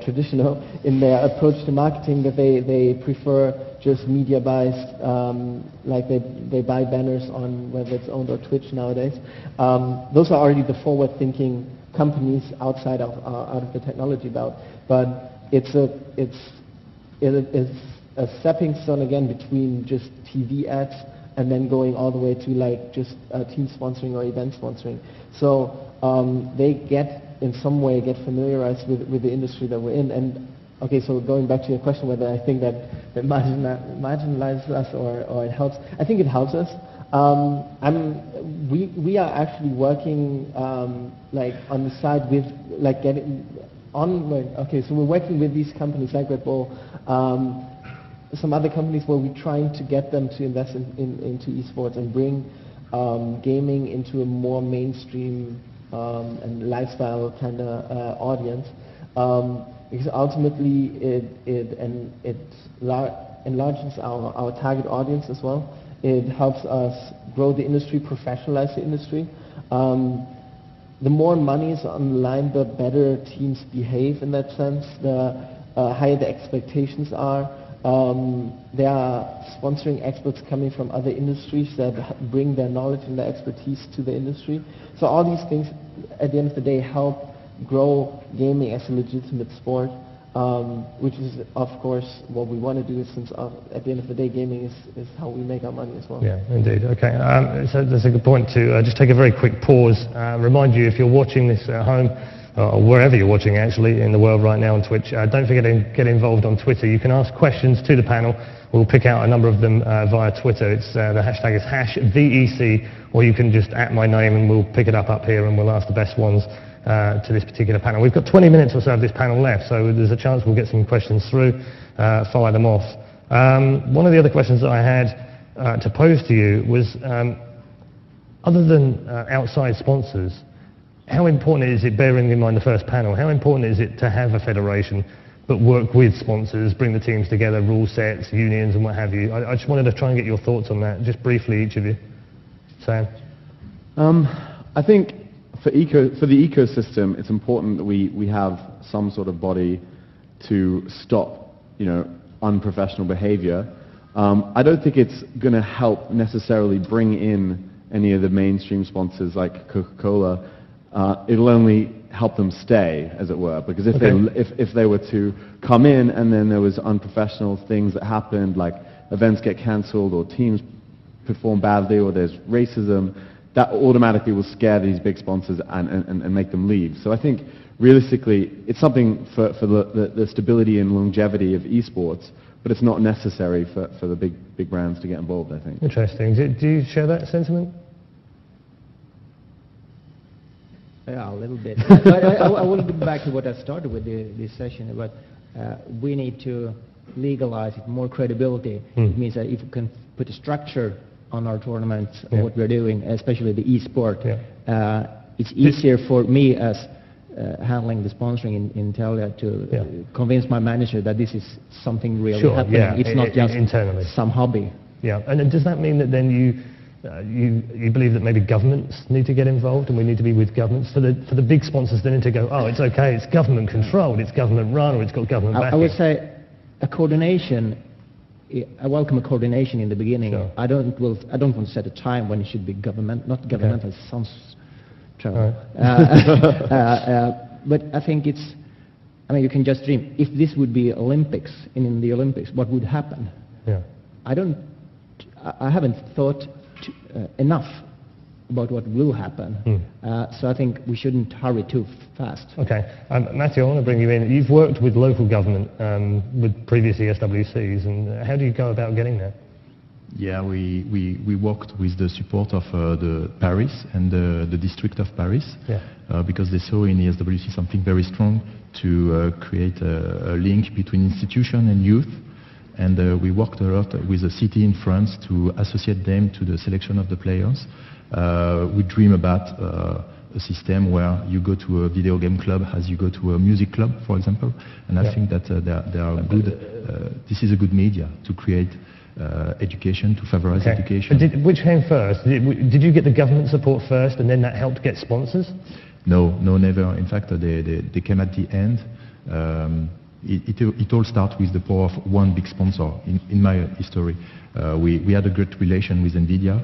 traditional in their approach to marketing, that they prefer just media buys, like they buy banners on whether it's owned or Twitch nowadays. Those are already the forward-thinking companies outside of out of the technology belt, but it is a stepping stone again between just TV ads and then going all the way to just team sponsoring or event sponsoring. So they in some way get familiarized with the industry that we're in. And okay, so going back to your question whether I think that marginalizes us or it helps, I think it helps us. We are actually working on the side with getting on. Okay, so we're working with these companies like Red Bull, some other companies where we're trying to get them to invest into esports and bring gaming into a more mainstream and lifestyle kind of audience, because ultimately it enlarges our target audience as well. It helps us grow the industry, professionalize the industry. The more money is on the line, the better teams behave in that sense, the higher the expectations are. There are sponsoring experts coming from other industries that bring their knowledge and their expertise to the industry. So all these things, at the end of the day, help grow gaming as a legitimate sport, which is, of course, what we want to do, since at the end of the day, gaming is how we make our money as well. Yeah, indeed. Okay, so that's a good point to just take a very quick pause. Remind you, if you're watching this at home, or wherever you're watching actually in the world right now on Twitch, don't forget to get involved on Twitter. You can ask questions to the panel. We'll pick out a number of them via Twitter. It's the hashtag is #VEC, or you can just @ my name and we'll pick it up here and we'll ask the best ones to this particular panel. We've got 20 minutes or so of this panel left, so there's a chance we'll get some questions through. Fire them off. One of the other questions that I had to pose to you was, other than outside sponsors, how important is it, bearing in mind the first panel, how important is it to have a federation but work with sponsors, bring the teams together, rule sets, unions and what have you? I just wanted to try and get your thoughts on that, just briefly, each of you. Sam? I think for the ecosystem, it's important that we have some sort of body to stop, unprofessional behavior. I don't think it's going to help necessarily bring in any of the mainstream sponsors like Coca-Cola. It'll only help them stay, as it were, because if they were to come in and then there was unprofessional things that happened, like events get cancelled or teams perform badly or there's racism, that automatically will scare these big sponsors and make them leave. So I think realistically it's something for the stability and longevity of esports, but it's not necessary for the big brands to get involved, I think. Interesting. Do you share that sentiment? Yeah, a little bit. But I want to go back to what I started with this session about we need to legalize it, more credibility. It means that if we can put a structure on our tournaments, what we're doing, especially the e-sport, it's easier for me as handling the sponsoring in Telia to convince my manager that this is something really happening. It's not just internally some hobby. Yeah, and does that mean that then you believe that maybe governments need to get involved and we need to be with governments for the big sponsors then to go, oh, it's okay, it's government controlled, it's government run, or it's got government backing? I would say a coordination. I welcome a coordination in the beginning. Sure. I don't want to set a time when it should be government, not governmental. Sounds trouble. Right. But I think you can just dream. If this would be Olympics, in the Olympics, what would happen? Yeah. I haven't thought enough about what will happen. So I think we shouldn't hurry too fast. Okay. Matthieu, I want to bring you in. You've worked with local government with previous ESWCs, and how do you go about getting there? Yeah, we worked with the support of the Paris and the district of Paris, because they saw in ESWC something very strong to create a link between institution and youth. And we worked a lot with a city in France to associate them to the selection of the players. We dream about a system where you go to a video game club as you go to a music club, for example. And I think that they are good. This is a good media to create education, to favorize education. But which came first? Did you get the government support first and then that helped get sponsors? No, never. In fact, they came at the end. It all starts with the power of one big sponsor. In my history, we had a great relation with NVIDIA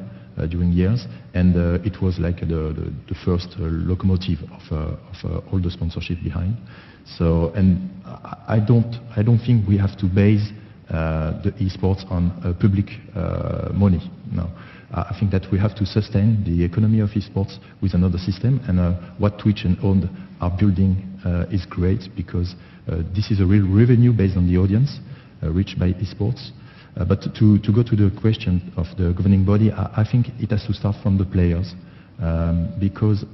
during years, and it was like the first locomotive of all the sponsorship behind. So, and I don't think we have to base the esports on public money. No, I think that we have to sustain the economy of esports with another system, and what Twitch and Owned are building is great, because this is a real revenue based on the audience reached by esports. But to go to the question of the governing body, I think it has to start from the players, because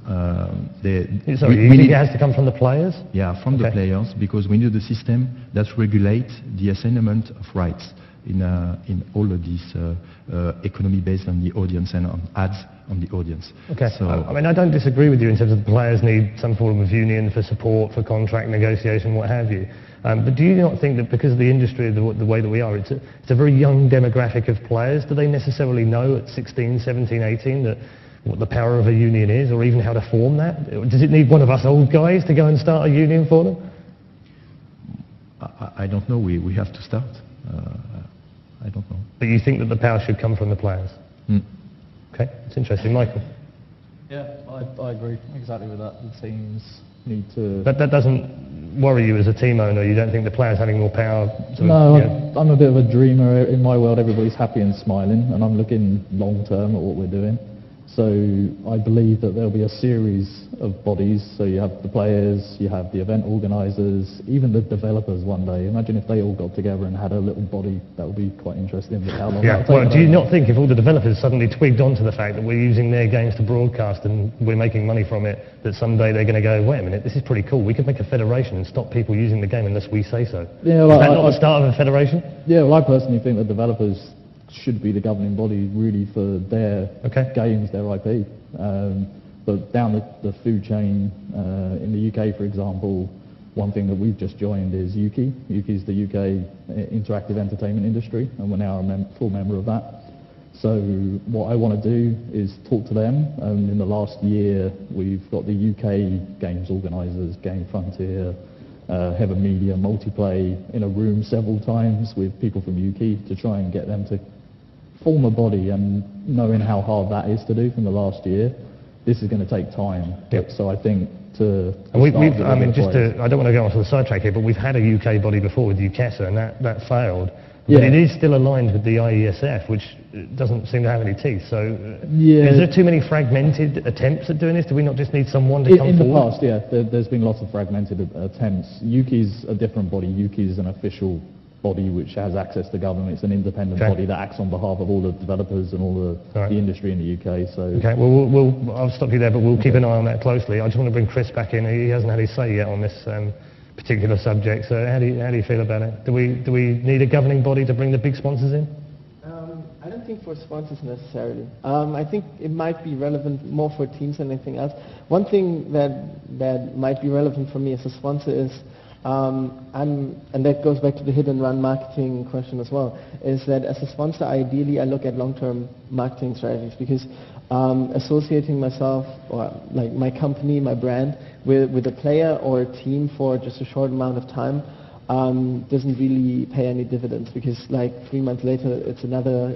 you think it has to come from the players? Yeah, from the players, because we need a system that regulates the assignment of rights in all of this economy based on the audience and on ads on the audience. Okay, so, I mean, I don't disagree with you in terms of the players need some form of union for support, for contract negotiation, what have you. But do you not think that because of the industry, the way that we are, it's a very young demographic of players? Do they necessarily know at 16, 17, 18 that what the power of a union is, or even how to form that? Does it need one of us old guys to go and start a union for them? I don't know. We have to start. I don't know. But you think that the power should come from the players? Okay, it's interesting. Michael? Yeah, I agree exactly with that. The teams need to... That doesn't worry you as a team owner? You don't think the players having more power... No, I'm a bit of a dreamer. In my world, everybody's happy and smiling, and I'm looking long-term at what we're doing. So I believe that there'll be a series of bodies. So you have the players, you have the event organisers, even the developers one day. Imagine if they all got together and had a little body. That would be quite interesting. How long well, do you not think if all the developers suddenly twigged onto the fact that we're using their games to broadcast and we're making money from it, that someday they're going to go, wait a minute, this is pretty cool. We could make a federation and stop people using the game unless we say so. Yeah, is that not the start of a federation? Yeah, well, I personally think that developers should be the governing body really for their games, their IP. But down the food chain, in the UK, for example, one thing that we've just joined is UKI. UKI is the UK Interactive Entertainment Industry, and we're now a full member of that. So what I want to do is talk to them. In the last year, we've got the UK games organisers, Game Frontier, Heaven Media, Multiplay in a room several times with people from UK to try and get them to form a body, and knowing how hard that is to do from the last year, this is going to take time. Yep. So I think to and I don't want to go onto the sidetrack here, but we've had a UK body before with UKESA, and that failed. Yeah. But it is still aligned with the IESF, which doesn't seem to have any teeth. So yeah. Is there too many fragmented attempts at doing this? Do we not just need someone to come in forward? In the past, yeah, there's been lots of fragmented attempts. UKI's a different body. UKI's an official body which has access to government. It's an independent body that acts on behalf of all the developers and all the industry in the UK. So okay, well, I'll stop you there, but we'll keep an eye on that closely. I just want to bring Chris back in. He hasn't had his say yet on this particular subject. So how do you feel about it? Do we need a governing body to bring the big sponsors in? I don't think for sponsors necessarily. I think it might be relevant more for teams than anything else. One thing that might be relevant for me as a sponsor is, and that goes back to the hit and run marketing question as well, is that as a sponsor, ideally I look at long-term marketing strategies, because associating myself, or like my company, my brand, with a player or a team for just a short amount of time doesn't really pay any dividends, because like 3 months later it's another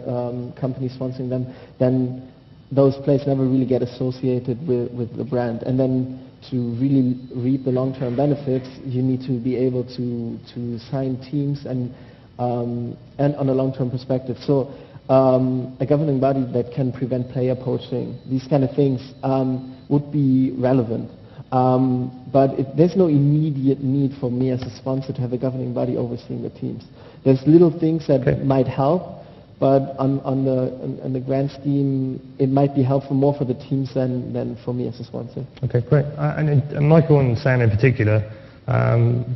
company sponsoring them, then those players never really get associated with the brand. And then to really reap the long-term benefits, you need to be able to sign teams and on a long-term perspective. So a governing body that can prevent player poaching, these kind of things would be relevant. But there's no immediate need for me as a sponsor to have a governing body overseeing the teams. There's little things that might help, but on the grand scheme, it might be helpful more for the teams than for me as a sponsor. Okay, great. And Michael and Sam in particular,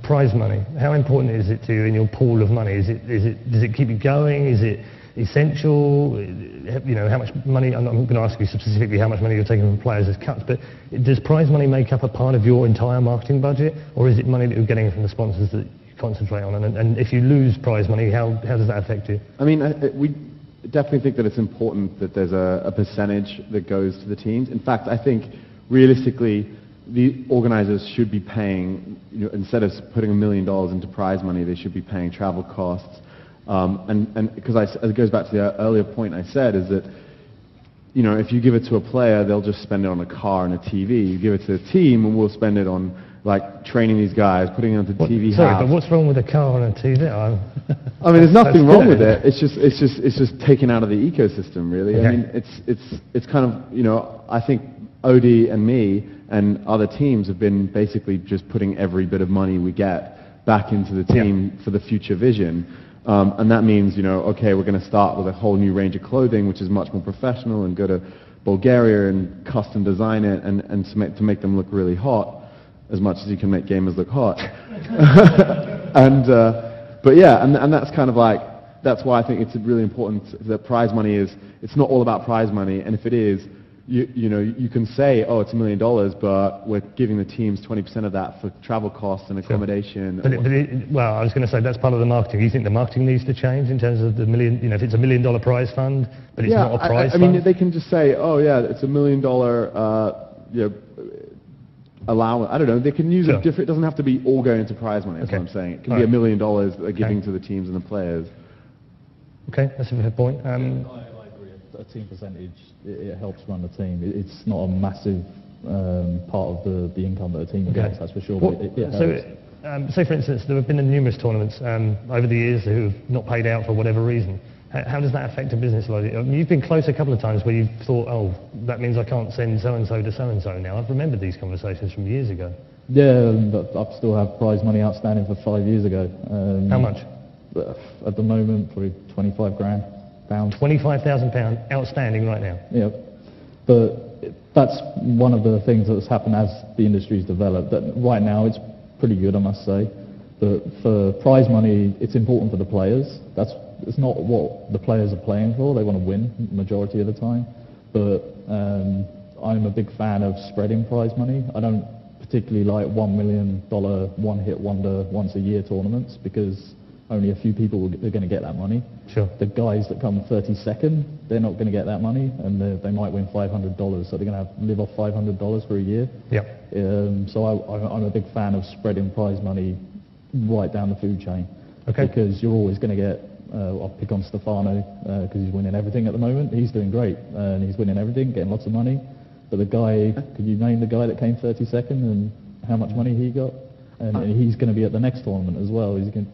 prize money. How important is it to you in your pool of money? Does it keep you going? Is it essential? You know, how much money? I'm not going to ask you specifically how much money you're taking from players as cuts, but does prize money make up a part of your entire marketing budget, or is it money that you're getting from the sponsors that you concentrate on? And if you lose prize money, how does that affect you? I mean, we definitely think that it's important that there's a percentage that goes to the teams. In fact, I think realistically, the organizers should be paying, you know, instead of putting $1 million into prize money, they should be paying travel costs. And because it goes back to the earlier point I said, is that, you know, if you give it to a player, they'll just spend it on a car and a TV. You give it to the team, and we'll spend it on like training these guys, putting it onto TV. Sorry, but what's wrong with a car and a TV? I mean, there's nothing wrong with it. It's just taken out of the ecosystem, really. Okay. I mean, it's kind of, you know, I think Odie and me and other teams have been basically just putting every bit of money we get back into the team for the future vision. And that means, you know, okay, we're going to start with a whole new range of clothing, which is much more professional, and go to Bulgaria and custom design it and to make them look really hot, as much as you can make gamers look hot. But yeah, and that's kind of like, that's why I think it's really important that prize money it's not all about prize money, and if it is, you know, you can say, oh, it's $1 million, but we're giving the teams 20% of that for travel costs and accommodation. Well, I was going to say that's part of the marketing. You think the marketing needs to change in terms of the million, you know, if it's $1 million prize fund, but it's not a prize fund? I mean, they can just say, oh yeah, it's $1 million, you know, allowance. I don't know. They can use it different. It doesn't have to be all going into prize money. That's what I'm saying. It can be $1 million that they're giving to the teams and the players. Okay, that's a fair point. I agree. A team percentage, it helps run the team. It's not a massive part of the income that a team gets, that's for sure. But it helps. Say for instance, there have been numerous tournaments over the years who have not paid out for whatever reason. How does that affect a business like it? You've been close a couple of times where you've thought, oh, that means I can't send so-and-so to so-and-so now. I've remembered these conversations from years ago. Yeah, but I still have prize money outstanding for 5 years ago. How much? At the moment, probably 25 grand. Pounds. £25,000 outstanding right now? Yeah. But that's one of the things that's happened as the industry's developed. That right now it's pretty good, I must say. But for prize money, it's important for the players. It's not what the players are playing for. They want to win the majority of the time. But I'm a big fan of spreading prize money. I don't particularly like $1 million one-hit wonder once-a-year tournaments, because only a few people are going to get that money. Sure. The guys that come 32nd, they're not going to get that money, and they might win $500, so they're going to live off $500 for a year. Yep. So I'm a big fan of spreading prize money right down the food chain. Okay. Because you're always going to get, I'll pick on Stefano because he's winning everything at the moment. He's doing great, and he's winning everything, getting lots of money. But the guy, could you name the guy that came 32nd and how much money he got? And he's going to be at the next tournament as well. He's going.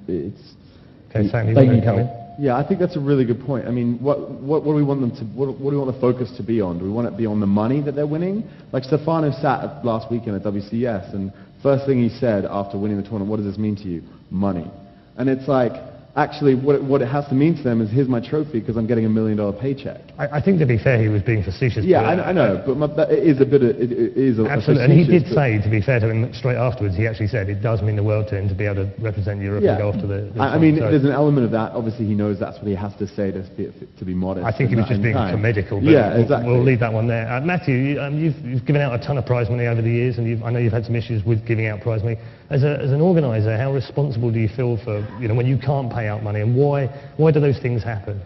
Okay, Sam, they need help. Yeah, I think that's a really good point. I mean, what do we want them to? What do we want the focus to be on? Do we want it to be on the money that they're winning? Like Stefano sat last weekend at WCS, and first thing he said after winning the tournament, "What does this mean to you? Money." And it's like, actually, what it has to mean to them is, here's my trophy because I'm getting $1 million paycheck. I think, to be fair, he was being facetious. Yeah, I know, but it is a bit of, it is a absolutely. And he did say, to be fair to him, straight afterwards, he actually said it does mean the world to him to be able to represent Europe and go off to the I mean, there's an element of that. Obviously, he knows that's what he has to say to be modest. I think he was just being comedical, but yeah, exactly. We'll leave that one there. Matthieu, you've given out a ton of prize money over the years, and I know you've had some issues with giving out prize money. As an organiser, how responsible do you feel for, when you can't pay out money, and why do those things happen?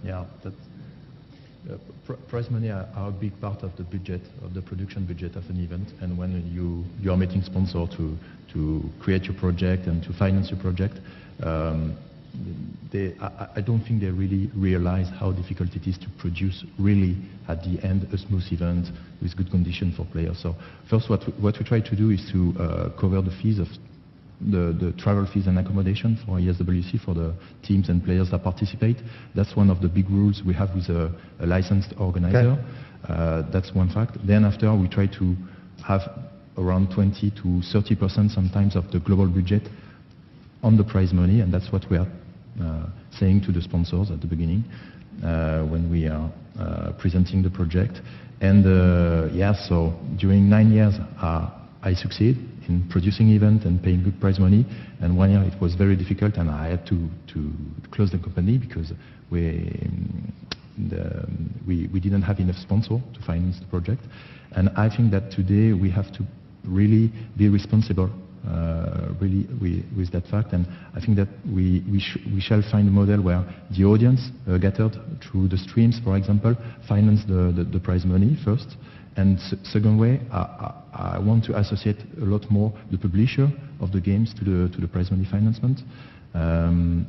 Yeah, prize money are a big part of the budget, of the production budget of an event, and when you are meeting sponsor to create your project and to finance your project, I don't think they really realize how difficult it is to produce really at the end a smooth event with good conditions for players. So first, what we try to do is to cover the fees of the travel fees and accommodation for ESWC, for the teams and players that participate. That's one of the big rules we have with a licensed organizer. Okay. That's one fact. Then after, we try to have around 20 to 30% sometimes of the global budget on the prize money, and that's what we are saying to the sponsors at the beginning when we are presenting the project. And so during 9 years, I succeed in producing event and paying good prize money, and 1 year it was very difficult, and I had to close the company because we didn't have enough sponsor to finance the project. And I think that today we have to really be responsible really with that fact, and I think that we shall find a model where the audience gathered through the streams, for example, finance the prize money first, and second way, I want to associate a lot more the publisher of the games to the prize money financement.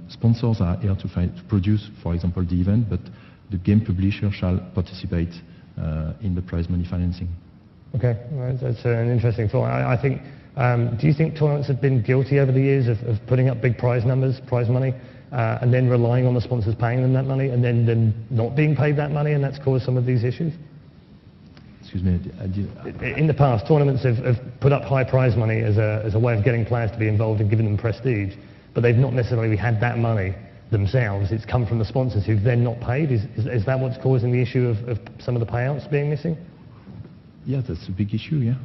Sponsors are here to produce, for example, the event, but the game publisher shall participate in the prize money financing. Okay, well, that's an interesting thought. I think. Do you think tournaments have been guilty over the years of putting up big prize numbers, prize money, and then relying on the sponsors paying them that money, and then not being paid that money, and that's caused some of these issues? Excuse me, in the past, tournaments have put up high prize money as a way of getting players to be involved and giving them prestige, but they've not necessarily had that money themselves. It's come from the sponsors who've then not paid. Is that what's causing the issue of some of the payouts being missing? Yeah, that's a big issue, yeah,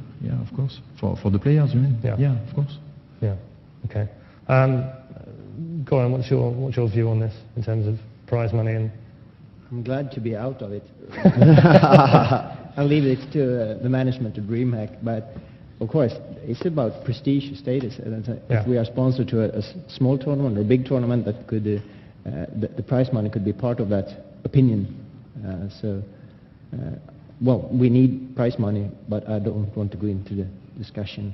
of course. For the players, you mean? Yeah, of course. Yeah, okay. Gorän, what's your view on this in terms of prize money? And I'm glad to be out of it. I'll leave it to the management of DreamHack, but of course, it's about prestige, status. If we are sponsored to a small tournament or a big tournament, that could the prize money could be part of that opinion. Well, we need prize money, but I don't want to go into the discussion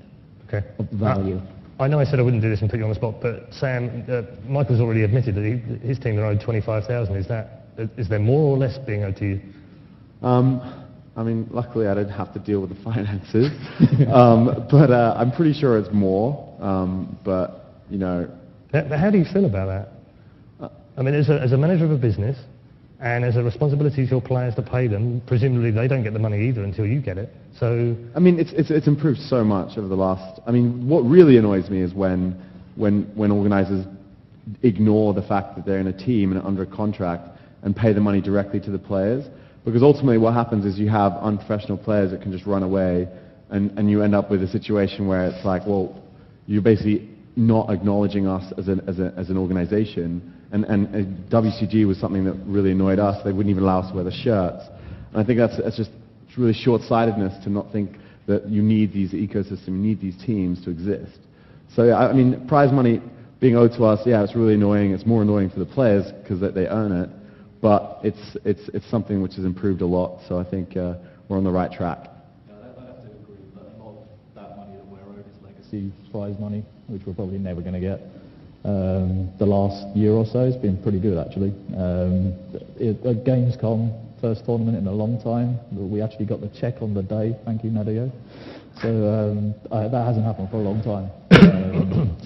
of value. I know I said I wouldn't do this and put you on the spot, but Sam, Michael's already admitted that his team are owed 25,000. Is there more or less being owed to you? I mean, luckily I don't have to deal with the finances, but I'm pretty sure it's more. But you know, how do you feel about that? I mean, as a manager of a business, and as a responsibility to your players to pay them, presumably they don't get the money either until you get it. So I mean, it's improved so much over the last. I mean, what really annoys me is when organisers ignore the fact that they're in a team and under a contract and pay the money directly to the players. Because ultimately, what happens is you have unprofessional players that can just run away, and you end up with a situation where it's like, well, you're basically not acknowledging us as an organisation. And WCG was something that really annoyed us. They wouldn't even allow us to wear the shirts. And I think that's just really short-sightedness to not think that you need these ecosystems, you need these teams to exist. So I mean, prize money, being owed to us, yeah, it's really annoying. It's more annoying for the players because they earn it, but it's something which has improved a lot. So I think we're on the right track. Yeah, I have to agree that a lot of that money that we're owed is legacy prize money, which we're probably never going to get. The last year or so has been pretty good, actually. At Gamescom, first tournament in a long time, we actually got the check on the day. Thank you, Matthieu. So that hasn't happened for a long time.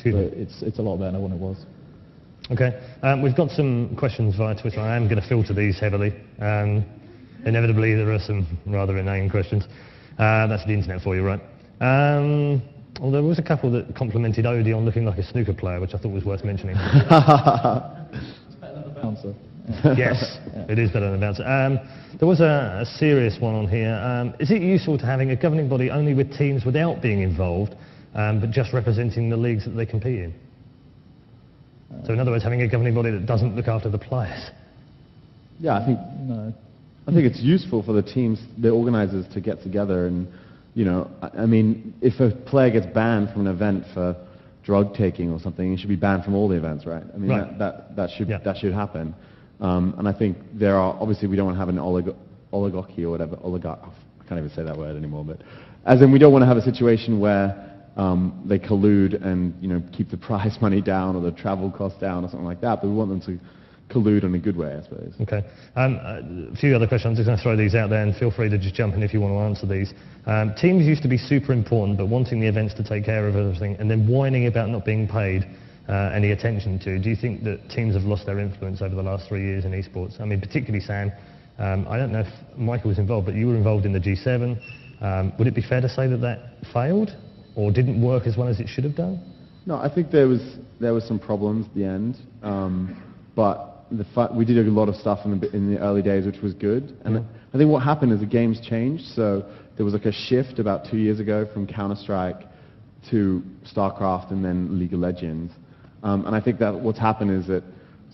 It's a lot better than what it was. Okay, we've got some questions via Twitter. I am going to filter these heavily. Inevitably, there are some rather inane questions. That's the internet for you, right? Well, there was a couple that complimented Odie on looking like a snooker player, which I thought was worth mentioning. It's better than the bouncer. Yes, it is better than a bouncer. There was a serious one on here. Is it useful to having a governing body only with teams without being involved, but just representing the leagues that they compete in? So in other words, having a governing body that doesn't look after the players? Yeah, I think it's useful for the teams, the organizers, to get together and, you know, I mean, if a player gets banned from an event for drug taking or something, he should be banned from all the events, right? I mean, right. that should happen. And I think there are, obviously we don't want to have an oligarchy or whatever, I can't even say that word anymore, but as in we don't want to have a situation where they collude and, you know, keep the prize money down or the travel costs down or something like that, but we want them to collude in a good way, I suppose. Okay. A few other questions. I'm just going to throw these out there, and feel free to just jump in if you want to answer these. Teams used to be super important, but wanting the events to take care of everything, and then whining about not being paid any attention to. Do you think that teams have lost their influence over the last 3 years in esports? I mean, particularly Sam. I don't know if Michael was involved, but you were involved in the G7. Would it be fair to say that that failed, or didn't work as well as it should have done? No, I think there was some problems at the end, but we did a lot of stuff in the early days, which was good. And I think what happened is the games changed. So there was like a shift about 2 years ago from Counter-Strike to StarCraft and then League of Legends. And I think that what's happened is that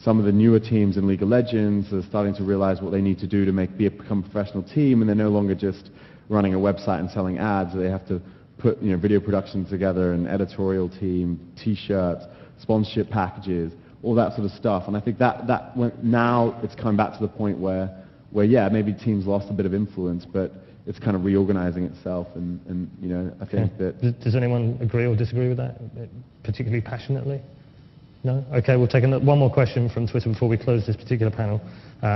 some of the newer teams in League of Legends are starting to realize what they need to do to become a professional team, and they're no longer just running a website and selling ads. They have to put, you know, video production together, an editorial team, T-shirts, sponsorship packages, all that sort of stuff. And I think now it's coming back to the point where yeah, maybe teams lost a bit of influence, but it's kind of reorganizing itself. And you know, I think that... Does anyone agree or disagree with that, particularly passionately? No? Okay, we'll take one more question from Twitter before we close this particular panel.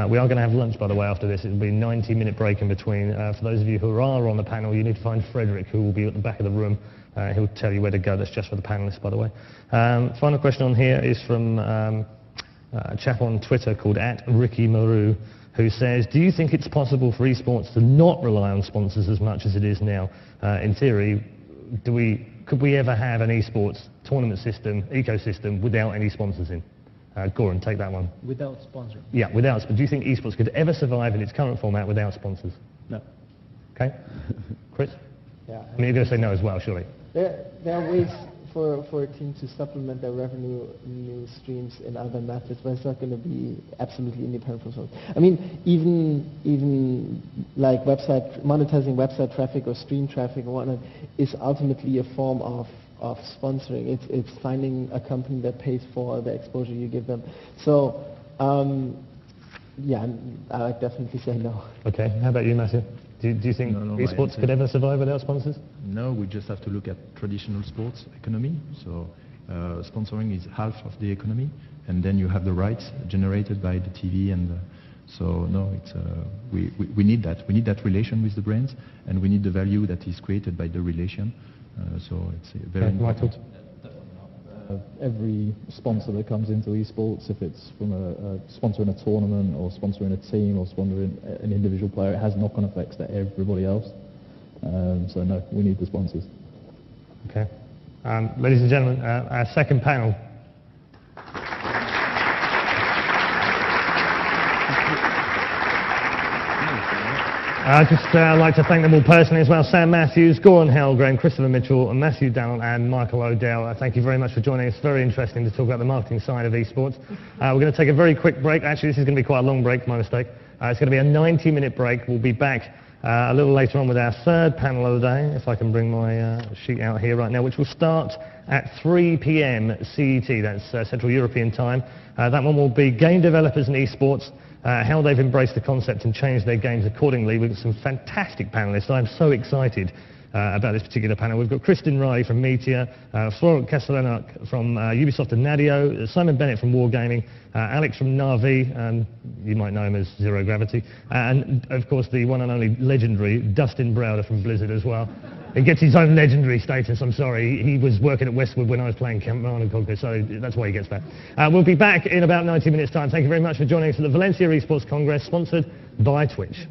We are going to have lunch, by the way, after this. It'll be a 90-minute break in between. For those of you who are on the panel, you need to find Frederick, who will be at the back of the room. He'll tell you where to go. That's just for the panelists, by the way. Final question on here is from a chap on Twitter called @RickyMaru, who says, do you think it's possible for esports to not rely on sponsors as much as it is now? In theory, could we ever have an esports tournament system, ecosystem, without any sponsors in? Gorän, take that one. Without sponsors? Yeah, without. But do you think esports could ever survive in its current format without sponsors? No. Okay. Chris? Yeah. I mean, you're going to say no as well, surely. There are ways for a team to supplement their revenue streams in other methods, but it's not going to be absolutely independent from sponsors. I mean, even like monetizing website traffic or stream traffic or whatnot is ultimately a form of sponsoring. It's finding a company that pays for the exposure you give them. So, yeah, I would definitely say no. Okay, how about you, Matthieu? Do you think esports could ever survive without sponsors? No, we just have to look at traditional sports economy. So sponsoring is half of the economy, and then you have the rights generated by the TV, and so no, it's we need that. We need that relation with the brands, and we need the value that is created by the relation. So it's very important. Every sponsor that comes into esports, if it's from sponsoring a tournament or sponsoring a team or sponsoring an individual player, it has knock-on effects to everybody else. So no, we need the sponsors. Okay. Ladies and gentlemen, our second panel. I'd just like to thank them all personally as well. Sam Matthews, Gorän Hellgren, Christopher Mitchell, and Matthieu Dalon, and Michael O'Dell. Thank you very much for joining us. Very interesting to talk about the marketing side of esports. We're going to take a very quick break. Actually, this is going to be quite a long break, my mistake. It's going to be a 90-minute break. We'll be back a little later on with our third panel of the day, if I can bring my sheet out here right now, which will start at 3 p.m. CET, that's Central European Time. That one will be game developers and esports, how they've embraced the concept and changed their games accordingly, with some fantastic panelists. I'm so excited about this particular panel. We've got Kristin Riley from Meteor, Florent Castellanuc from Ubisoft and Nadio, Simon Bennett from Wargaming, Alex from Na'Vi, you might know him as Zero Gravity, and of course the one and only legendary Dustin Browder from Blizzard as well. He gets his own legendary status, I'm sorry. He was working at Westwood when I was playing Command and Conquer, so that's why he gets that. We'll be back in about 90 minutes' time. Thank you very much for joining us at the Valencia eSports Congress, sponsored by Twitch.